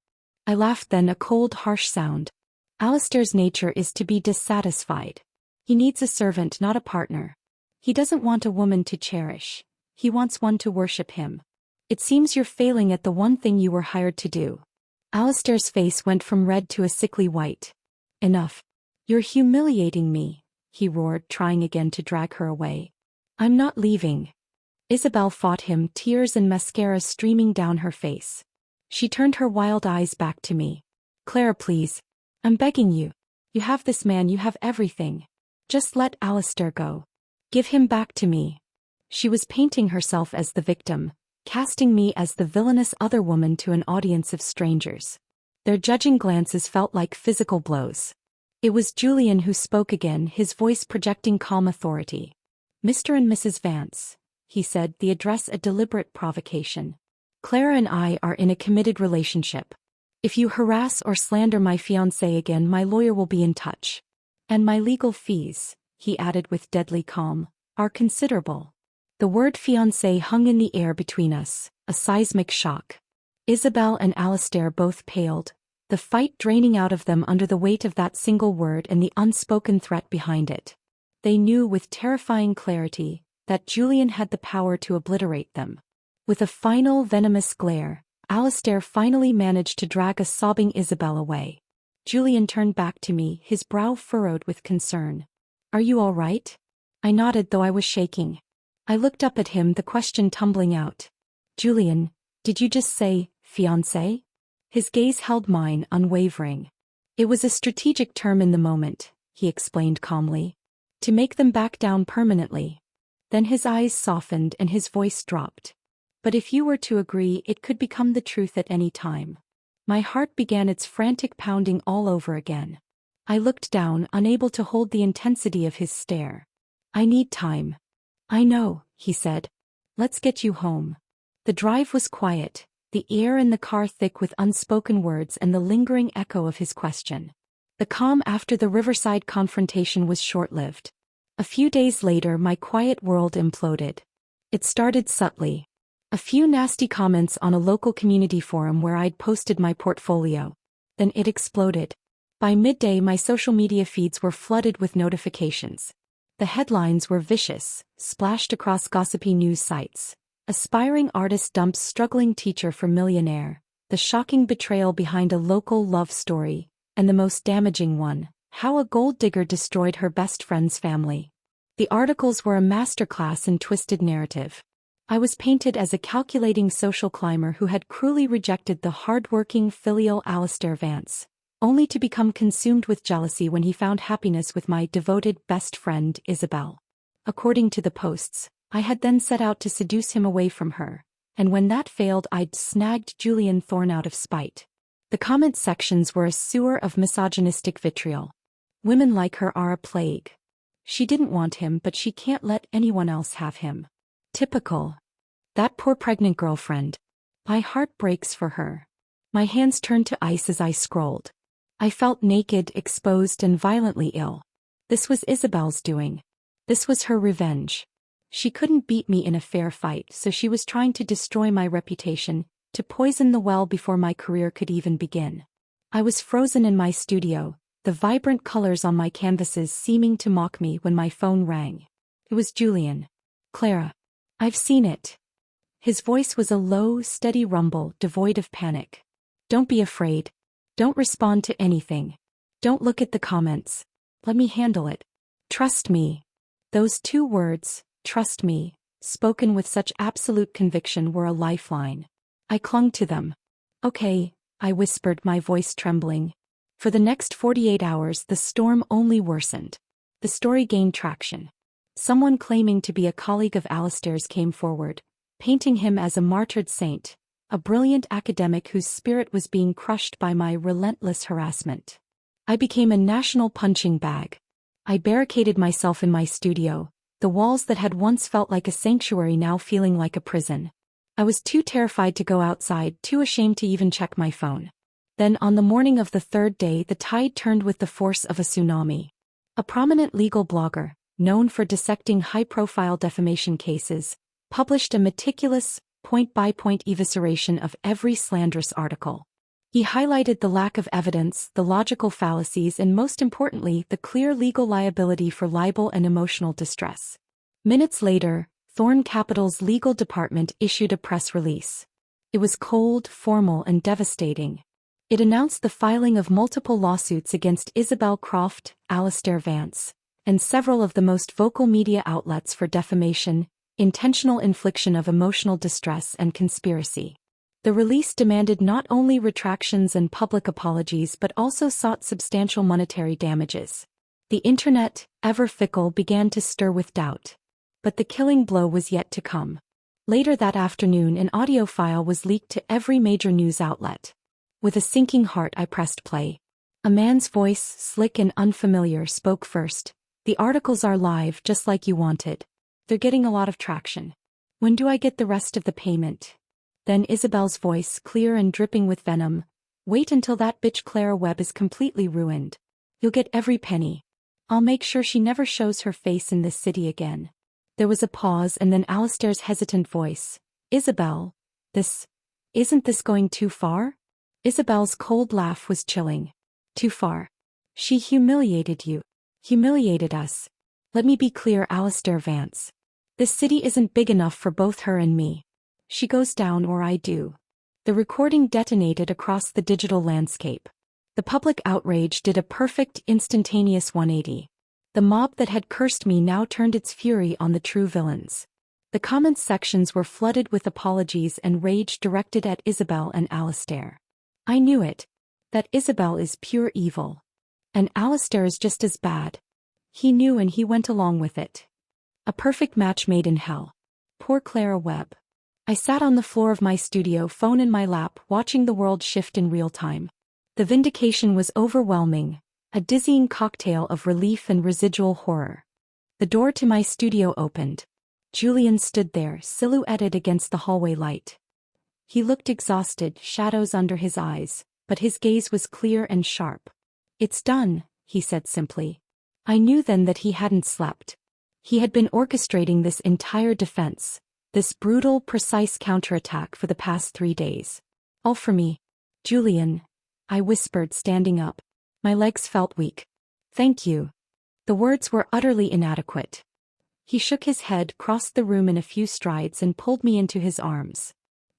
I laughed then, a cold, harsh sound. "Alistair's nature is to be dissatisfied. He needs a servant, not a partner. He doesn't want a woman to cherish. He wants one to worship him. It seems you're failing at the one thing you were hired to do." Alistair's face went from red to a sickly white. "Enough. You're humiliating me," he roared, trying again to drag her away. "I'm not leaving." Isabel fought him, tears and mascara streaming down her face. She turned her wild eyes back to me. "Clara, please. I'm begging you. You have this man, you have everything. Just let Alistair go. Give him back to me." She was painting herself as the victim, casting me as the villainous other woman to an audience of strangers. Their judging glances felt like physical blows. It was Julian who spoke again, his voice projecting calm authority. "Mr. and Mrs. Vance," he said, the address a deliberate provocation. "Clara and I are in a committed relationship. If you harass or slander my fiancé again, my lawyer will be in touch. And my legal fees," he added with deadly calm, "are considerable." The word fiancé hung in the air between us, a seismic shock. Isabel and Alistair both paled, the fight draining out of them under the weight of that single word and the unspoken threat behind it. They knew with terrifying clarity that Julian had the power to obliterate them. With a final venomous glare, Alistair finally managed to drag a sobbing Isabel away. Julian turned back to me, his brow furrowed with concern. "Are you all right?" I nodded, though I was shaking. I looked up at him, the question tumbling out. "Julian, did you just say, fiancé?" His gaze held mine, unwavering. "It was a strategic term in the moment," he explained calmly. "To make them back down permanently." Then his eyes softened and his voice dropped. "But if you were to agree, it could become the truth at any time." My heart began its frantic pounding all over again. I looked down, unable to hold the intensity of his stare. "I need time." "I know," he said. "Let's get you home." The drive was quiet, the air in the car thick with unspoken words and the lingering echo of his question. The calm after the riverside confrontation was short-lived. A few days later, my quiet world imploded. It started subtly. A few nasty comments on a local community forum where I'd posted my portfolio. Then it exploded. By midday, my social media feeds were flooded with notifications. The headlines were vicious, splashed across gossipy news sites. Aspiring artist dumps struggling teacher for millionaire. The shocking betrayal behind a local love story. And the most damaging one, how a gold digger destroyed her best friend's family. The articles were a masterclass in twisted narrative. I was painted as a calculating social climber who had cruelly rejected the hard-working filial Alistair Vance, only to become consumed with jealousy when he found happiness with my devoted best friend Isabel. According to the posts, I had then set out to seduce him away from her, and when that failed I'd snagged Julian Thorne out of spite. The comment sections were a sewer of misogynistic vitriol. Women like her are a plague. She didn't want him, but she can't let anyone else have him. Typical. That poor pregnant girlfriend. My heart breaks for her. My hands turned to ice as I scrolled. I felt naked, exposed, and violently ill. This was Isabel's doing. This was her revenge. She couldn't beat me in a fair fight, so she was trying to destroy my reputation, to poison the well before my career could even begin. I was frozen in my studio, the vibrant colors on my canvases seeming to mock me when my phone rang. It was Julian. Clara. I've seen it. His voice was a low, steady rumble devoid of panic. Don't be afraid. Don't respond to anything. Don't look at the comments. Let me handle it. Trust me. Those 2 words, trust me, spoken with such absolute conviction, were a lifeline. I clung to them. Okay, I whispered, my voice trembling. For the next 48 hours the storm only worsened. The story gained traction. Someone claiming to be a colleague of Alistair's came forward, painting him as a martyred saint, a brilliant academic whose spirit was being crushed by my relentless harassment. I became a national punching bag. I barricaded myself in my studio, the walls that had once felt like a sanctuary now feeling like a prison. I was too terrified to go outside, too ashamed to even check my phone. Then on the morning of the 3rd day the tide turned with the force of a tsunami. A prominent legal blogger, known for dissecting high-profile defamation cases, published a meticulous, point-by-point evisceration of every slanderous article. He highlighted the lack of evidence, the logical fallacies, and most importantly, the clear legal liability for libel and emotional distress. Minutes later, Thorne Capital's legal department issued a press release. It was cold, formal, and devastating. It announced the filing of multiple lawsuits against Isabel Croft, Alistair Vance, and several of the most vocal media outlets for defamation, intentional infliction of emotional distress, and conspiracy. The release demanded not only retractions and public apologies but also sought substantial monetary damages. The internet, ever fickle, began to stir with doubt. But the killing blow was yet to come. Later that afternoon an audio file was leaked to every major news outlet. With a sinking heart I pressed play. A man's voice, slick and unfamiliar, spoke first. The articles are live, just like you wanted. They're getting a lot of traction. When do I get the rest of the payment? Then Isabel's voice, clear and dripping with venom. Wait until that bitch Clara Webb is completely ruined. You'll get every penny. I'll make sure she never shows her face in this city again. There was a pause and then Alistair's hesitant voice. Isabel, isn't this going too far? Isabel's cold laugh was chilling. Too far. She humiliated you. Humiliated us. Let me be clear, Alistair Vance. This city isn't big enough for both her and me. She goes down or I do. The recording detonated across the digital landscape. The public outrage did a perfect, instantaneous 180. The mob that had cursed me now turned its fury on the true villains. The comments sections were flooded with apologies and rage directed at Isabel and Alistair. I knew it. That Isabel is pure evil. And Alistair is just as bad. He knew and he went along with it. A perfect match made in hell. Poor Clara Webb. I sat on the floor of my studio, phone in my lap, watching the world shift in real time. The vindication was overwhelming. A dizzying cocktail of relief and residual horror. The door to my studio opened. Julian stood there, silhouetted against the hallway light. He looked exhausted, shadows under his eyes, but his gaze was clear and sharp. It's done, he said simply. I knew then that he hadn't slept. He had been orchestrating this entire defense, this brutal, precise counterattack for the past 3 days. All for me. Julian, I whispered, standing up. My legs felt weak. Thank you. The words were utterly inadequate. He shook his head, crossed the room in a few strides and pulled me into his arms.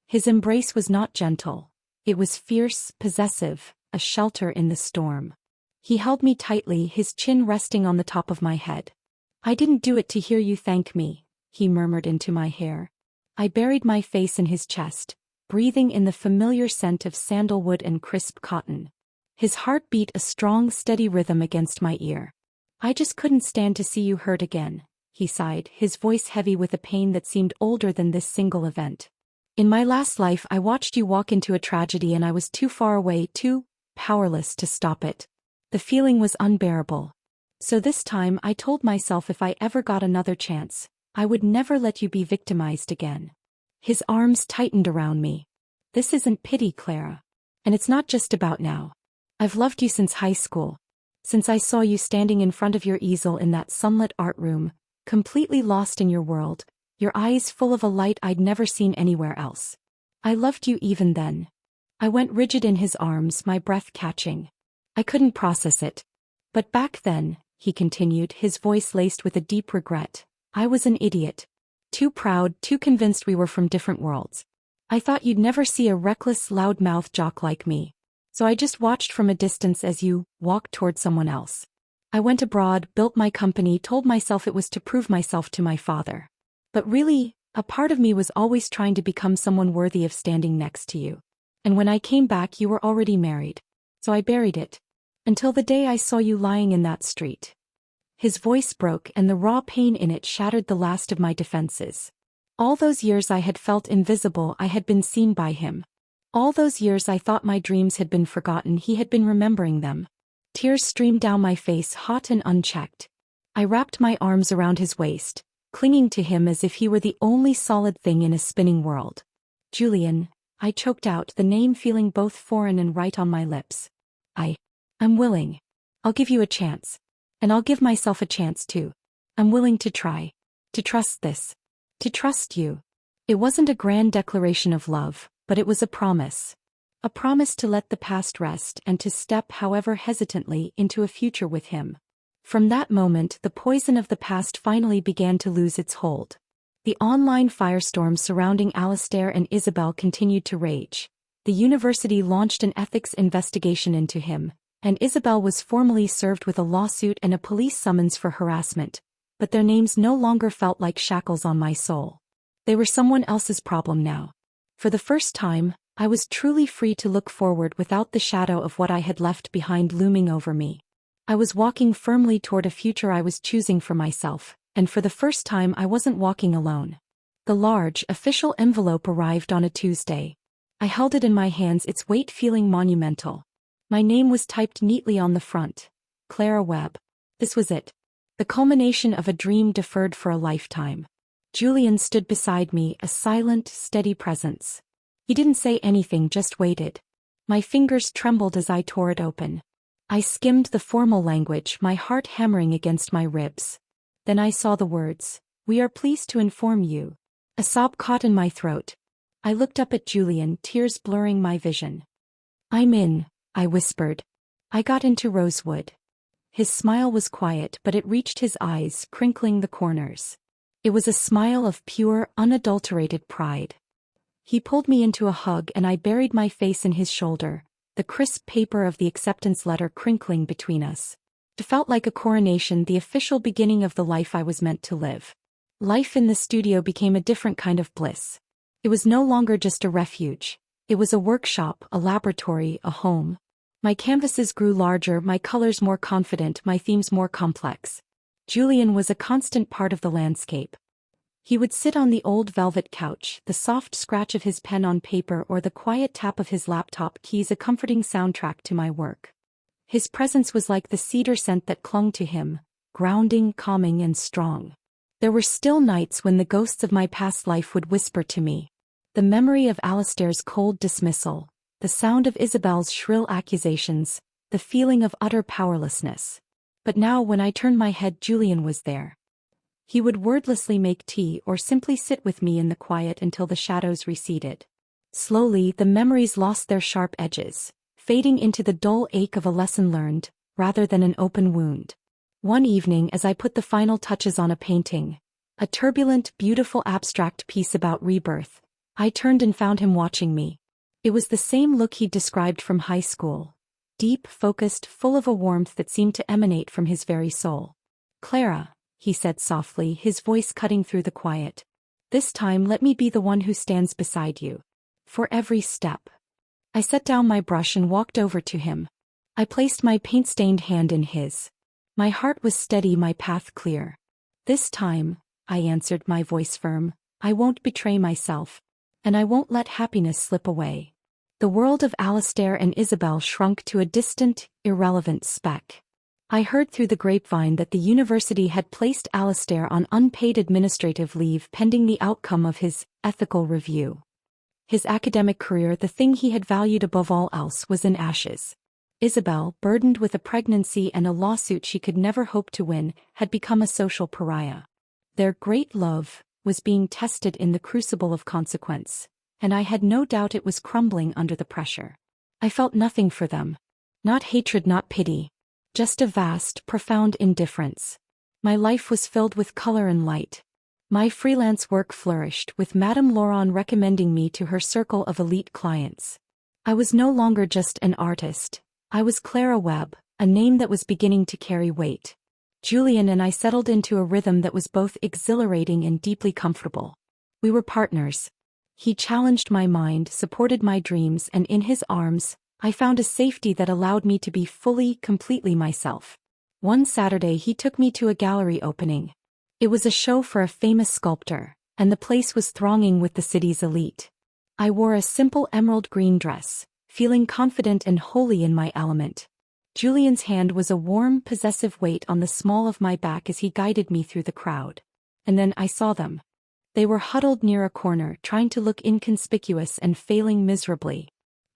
His embrace was not gentle. It was fierce, possessive, a shelter in the storm. He held me tightly, his chin resting on the top of my head. I didn't do it to hear you thank me, he murmured into my hair. I buried my face in his chest, breathing in the familiar scent of sandalwood and crisp cotton. His heart beat a strong, steady rhythm against my ear. I just couldn't stand to see you hurt again, he sighed, his voice heavy with a pain that seemed older than this single event. In my last life I watched you walk into a tragedy and I was too far away, too powerless to stop it. The feeling was unbearable. So this time I told myself if I ever got another chance, I would never let you be victimized again. His arms tightened around me. This isn't pity, Clara. And it's not just about now. I've loved you since high school. Since I saw you standing in front of your easel in that sunlit art room, completely lost in your world, your eyes full of a light I'd never seen anywhere else. I loved you even then. I went rigid in his arms, my breath catching. I couldn't process it. But back then, he continued, his voice laced with a deep regret, I was an idiot. Too proud, too convinced we were from different worlds. I thought you'd never see a reckless, loud-mouthed jock like me. So I just watched from a distance as you walked toward someone else. I went abroad, built my company, told myself it was to prove myself to my father. But really, a part of me was always trying to become someone worthy of standing next to you. And when I came back you were already married. So I buried it. Until the day I saw you lying in that street. His voice broke and the raw pain in it shattered the last of my defenses. All those years I had felt invisible, I had been seen by him. All those years I thought my dreams had been forgotten, he had been remembering them. Tears streamed down my face, hot and unchecked. I wrapped my arms around his waist, clinging to him as if he were the only solid thing in a spinning world. Julian, I choked out, the name feeling both foreign and right on my lips. I'm willing. I'll give you a chance. And I'll give myself a chance too. I'm willing to try. To trust this. To trust you. It wasn't a grand declaration of love, but it was a promise. A promise to let the past rest and to step, however hesitantly, into a future with him. From that moment, the poison of the past finally began to lose its hold. The online firestorm surrounding Alistair and Isabel continued to rage. The university launched an ethics investigation into him, and Isabel was formally served with a lawsuit and a police summons for harassment, but their names no longer felt like shackles on my soul. They were someone else's problem now. For the first time, I was truly free to look forward without the shadow of what I had left behind looming over me. I was walking firmly toward a future I was choosing for myself, and for the first time I wasn't walking alone. The large, official envelope arrived on a Tuesday. I held it in my hands, its weight feeling monumental. My name was typed neatly on the front. Clara Webb. This was it. The culmination of a dream deferred for a lifetime. Julian stood beside me, a silent, steady presence. He didn't say anything, just waited. My fingers trembled as I tore it open. I skimmed the formal language, my heart hammering against my ribs. Then I saw the words, "We are pleased to inform you." A sob caught in my throat. I looked up at Julian, tears blurring my vision. "I'm in," I whispered. I got into rosewood. His smile was quiet, but it reached his eyes, crinkling the corners. It was a smile of pure, unadulterated pride. He pulled me into a hug and I buried my face in his shoulder, the crisp paper of the acceptance letter crinkling between us. It felt like a coronation, the official beginning of the life I was meant to live. Life in the studio became a different kind of bliss. It was no longer just a refuge. It was a workshop, a laboratory, a home. My canvases grew larger, my colors more confident, my themes more complex. Julian was a constant part of the landscape. He would sit on the old velvet couch, the soft scratch of his pen on paper or the quiet tap of his laptop keys a comforting soundtrack to my work. His presence was like the cedar scent that clung to him, grounding, calming, and strong. There were still nights when the ghosts of my past life would whisper to me. The memory of Alistair's cold dismissal, the sound of Isabel's shrill accusations, the feeling of utter powerlessness. But now when I turned my head, Julian was there. He would wordlessly make tea or simply sit with me in the quiet until the shadows receded. Slowly, the memories lost their sharp edges, fading into the dull ache of a lesson learned, rather than an open wound. One evening as I put the final touches on a painting, a turbulent, beautiful abstract piece about rebirth, I turned and found him watching me. It was the same look he'd described from high school. Deep, focused, full of a warmth that seemed to emanate from his very soul. "Clara," he said softly, his voice cutting through the quiet. "This time let me be the one who stands beside you. For every step." I set down my brush and walked over to him. I placed my paint-stained hand in his. My heart was steady, my path clear. "This time," I answered, my voice firm, "I won't betray myself. And I won't let happiness slip away." The world of Alistair and Isabel shrunk to a distant, irrelevant speck. I heard through the grapevine that the university had placed Alistair on unpaid administrative leave pending the outcome of his ethical review. His academic career, the thing he had valued above all else, was in ashes. Isabel, burdened with a pregnancy and a lawsuit she could never hope to win, had become a social pariah. Their great love was being tested in the crucible of consequence, and I had no doubt it was crumbling under the pressure. I felt nothing for them. Not hatred, not pity. Just a vast, profound indifference. My life was filled with color and light. My freelance work flourished, with Madame Laurent recommending me to her circle of elite clients. I was no longer just an artist. I was Clara Webb, a name that was beginning to carry weight. Julian and I settled into a rhythm that was both exhilarating and deeply comfortable. We were partners. He challenged my mind, supported my dreams, and in his arms, I found a safety that allowed me to be fully, completely myself. One Saturday he took me to a gallery opening. It was a show for a famous sculptor, and the place was thronging with the city's elite. I wore a simple emerald green dress, feeling confident and wholly in my element. Julian's hand was a warm, possessive weight on the small of my back as he guided me through the crowd. And then I saw them. They were huddled near a corner, trying to look inconspicuous and failing miserably.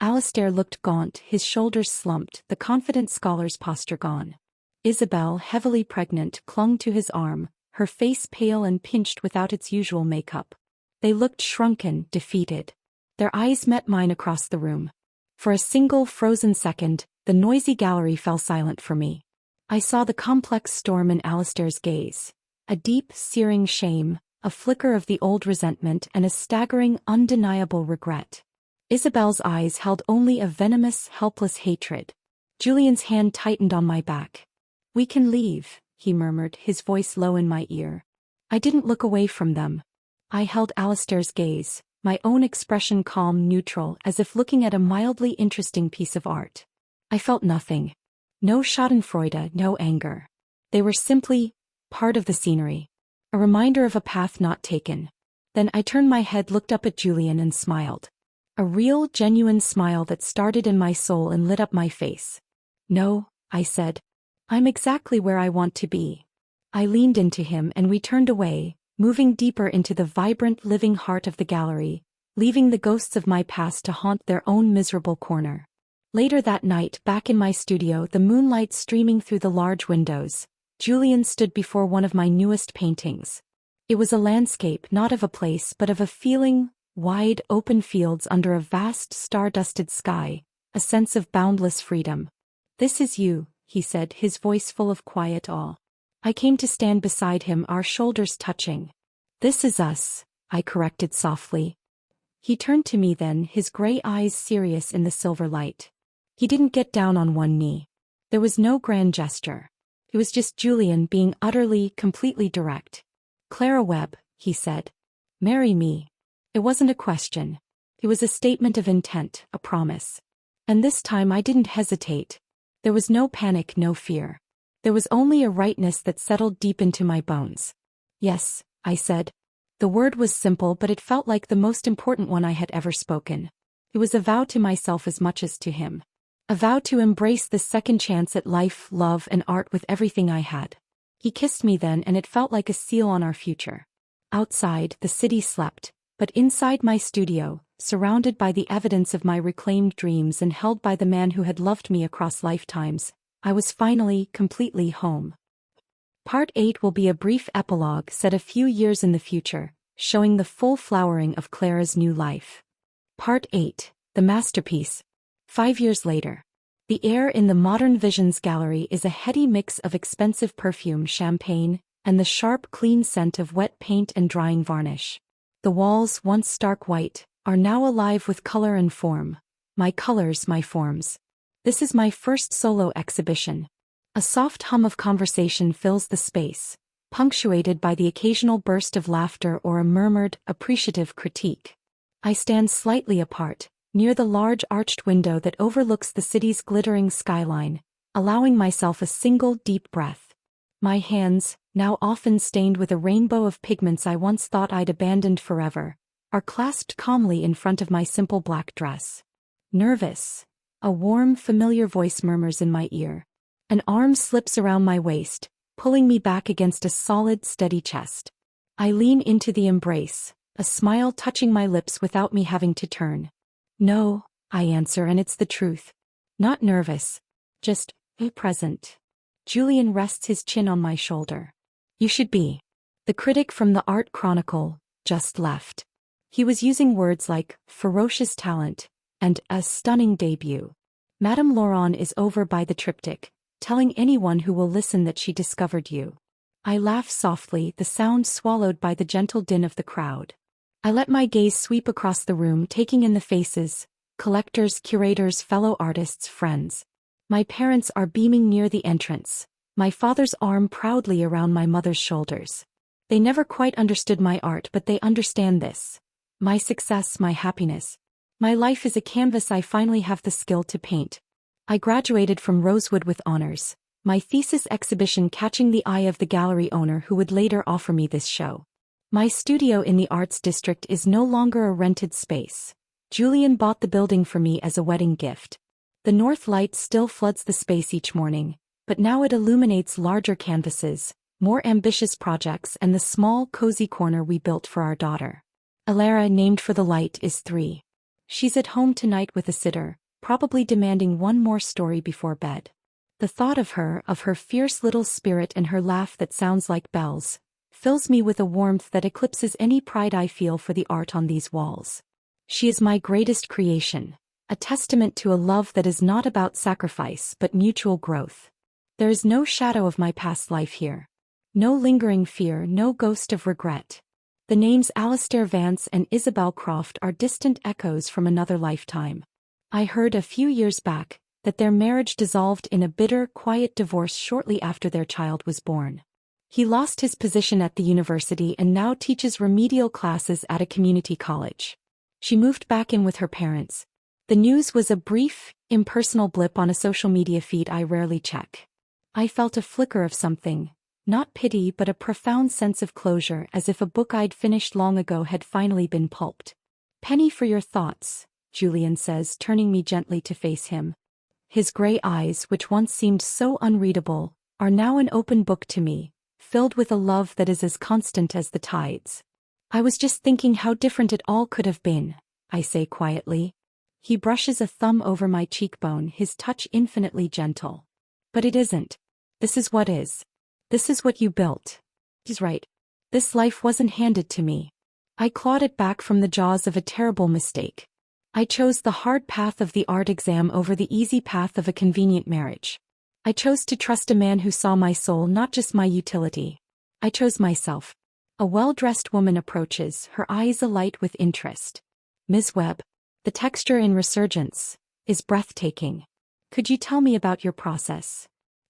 Alistair looked gaunt, his shoulders slumped, the confident scholar's posture gone. Isabel, heavily pregnant, clung to his arm, her face pale and pinched without its usual makeup. They looked shrunken, defeated. Their eyes met mine across the room. For a single frozen second, the noisy gallery fell silent for me. I saw the complex storm in Alistair's gaze. A deep, searing shame, a flicker of the old resentment, and a staggering, undeniable regret. Isabel's eyes held only a venomous, helpless hatred. Julian's hand tightened on my back. "We can leave," he murmured, his voice low in my ear. I didn't look away from them. I held Alistair's gaze, my own expression calm, neutral, as if looking at a mildly interesting piece of art. I felt nothing. No schadenfreude, no anger. They were simply part of the scenery. A reminder of a path not taken. Then I turned my head, looked up at Julian, and smiled. A real, genuine smile that started in my soul and lit up my face. "No," I said. "I'm exactly where I want to be." I leaned into him and we turned away, moving deeper into the vibrant, living heart of the gallery, leaving the ghosts of my past to haunt their own miserable corner. Later that night, back in my studio, the moonlight streaming through the large windows, Julian stood before one of my newest paintings. It was a landscape, not of a place but of a feeling, wide, open fields under a vast, star-dusted sky, a sense of boundless freedom. "This is you," he said, his voice full of quiet awe. I came to stand beside him, our shoulders touching. "This is us," I corrected softly. He turned to me then, his gray eyes serious in the silver light. He didn't get down on one knee. There was no grand gesture. It was just Julian being utterly, completely direct. "Clara Webb," he said. "Marry me." It wasn't a question. It was a statement of intent, a promise. And this time I didn't hesitate. There was no panic, no fear. There was only a rightness that settled deep into my bones. "Yes," I said. The word was simple, but it felt like the most important one I had ever spoken. It was a vow to myself as much as to him. A vow to embrace this second chance at life, love, and art with everything I had. He kissed me then, and it felt like a seal on our future. Outside, the city slept, but inside my studio, surrounded by the evidence of my reclaimed dreams and held by the man who had loved me across lifetimes, I was finally, completely home. Part 8 will be a brief epilogue set a few years in the future, showing the full flowering of Clara's new life. Part 8, the masterpiece. 5 years later. The air in the Modern Visions gallery is a heady mix of expensive perfume, champagne, and the sharp, clean scent of wet paint and drying varnish. The walls, once stark white, are now alive with color and form. My colors, my forms. This is my first solo exhibition. A soft hum of conversation fills the space, punctuated by the occasional burst of laughter or a murmured, appreciative critique. I stand slightly apart, near the large arched window that overlooks the city's glittering skyline, allowing myself a single deep breath. My hands, now often stained with a rainbow of pigments I once thought I'd abandoned forever, are clasped calmly in front of my simple black dress. Nervous. A warm, familiar voice murmurs in my ear. An arm slips around my waist, pulling me back against a solid, steady chest. I lean into the embrace, a smile touching my lips without me having to turn. No, I answer, and it's the truth. Not nervous. Just present. Julian rests his chin on my shoulder. You should be. The critic from the Art Chronicle just left. He was using words like ferocious talent and a stunning debut. Madame Laurent is over by the triptych, telling anyone who will listen that she discovered you. I laugh softly, the sound swallowed by the gentle din of the crowd. I let my gaze sweep across the room, taking in the faces, collectors, curators, fellow artists, friends. My parents are beaming near the entrance, my father's arm proudly around my mother's shoulders. They never quite understood my art, but they understand this. My success, my happiness. My life is a canvas I finally have the skill to paint. I graduated from Rosewood with honors, my thesis exhibition catching the eye of the gallery owner who would later offer me this show. My studio in the Arts District is no longer a rented space. Julian bought the building for me as a wedding gift. The north light still floods the space each morning, but now it illuminates larger canvases, more ambitious projects, and the small, cozy corner we built for our daughter. Alara, named for the light, is 3. She's at home tonight with a sitter, probably demanding one more story before bed. The thought of her fierce little spirit and her laugh that sounds like bells, fills me with a warmth that eclipses any pride I feel for the art on these walls. She is my greatest creation, a testament to a love that is not about sacrifice but mutual growth. There is no shadow of my past life here. No lingering fear, no ghost of regret. The names Alistair Vance and Isabel Croft are distant echoes from another lifetime. I heard a few years back that their marriage dissolved in a bitter, quiet divorce shortly after their child was born. He lost his position at the university and now teaches remedial classes at a community college. She moved back in with her parents. The news was a brief, impersonal blip on a social media feed I rarely check. I felt a flicker of something, not pity but a profound sense of closure, as if a book I'd finished long ago had finally been pulped. "Penny for your thoughts," Julian says, turning me gently to face him. His gray eyes, which once seemed so unreadable, are now an open book to me, filled with a love that is as constant as the tides. "I was just thinking how different it all could have been," I say quietly. He brushes a thumb over my cheekbone, his touch infinitely gentle. "But it isn't. This is what is. This is what you built." He's right. This life wasn't handed to me. I clawed it back from the jaws of a terrible mistake. I chose the hard path of the art exam over the easy path of a convenient marriage. I chose to trust a man who saw my soul, not just my utility. I chose myself. A well-dressed woman approaches, her eyes alight with interest. "Ms. Webb, the texture in Resurgence is breathtaking. Could you tell me about your process?"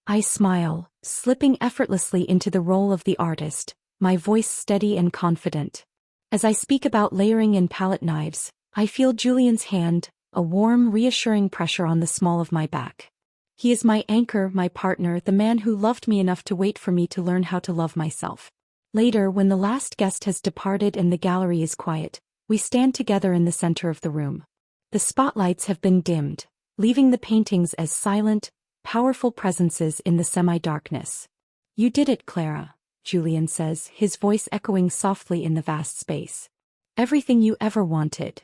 I smile, slipping effortlessly into the role of the artist, my voice steady and confident. As I speak about layering and palette knives, I feel Julian's hand, a warm, reassuring pressure on the small of my back. He is my anchor, my partner, the man who loved me enough to wait for me to learn how to love myself. Later, when the last guest has departed and the gallery is quiet, we stand together in the center of the room. The spotlights have been dimmed, leaving the paintings as silent, powerful presences in the semi-darkness. "You did it, Clara," Julian says, his voice echoing softly in the vast space. "Everything you ever wanted."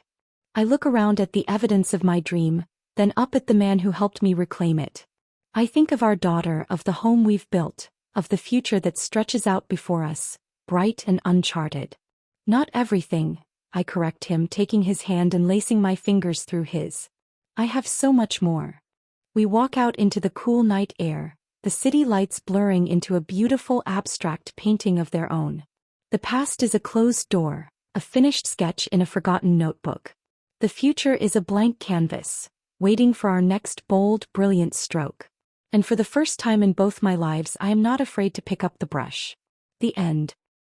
I look around at the evidence of my dream, then up at the man who helped me reclaim it. I think of our daughter, of the home we've built, of the future that stretches out before us, bright and uncharted. "Not everything," I correct him, taking his hand and lacing my fingers through his. "I have so much more." We walk out into the cool night air, the city lights blurring into a beautiful abstract painting of their own. The past is a closed door, a finished sketch in a forgotten notebook. The future is a blank canvas, waiting for our next bold, brilliant stroke. And for the first time in both my lives, I am not afraid to pick up the brush. The end.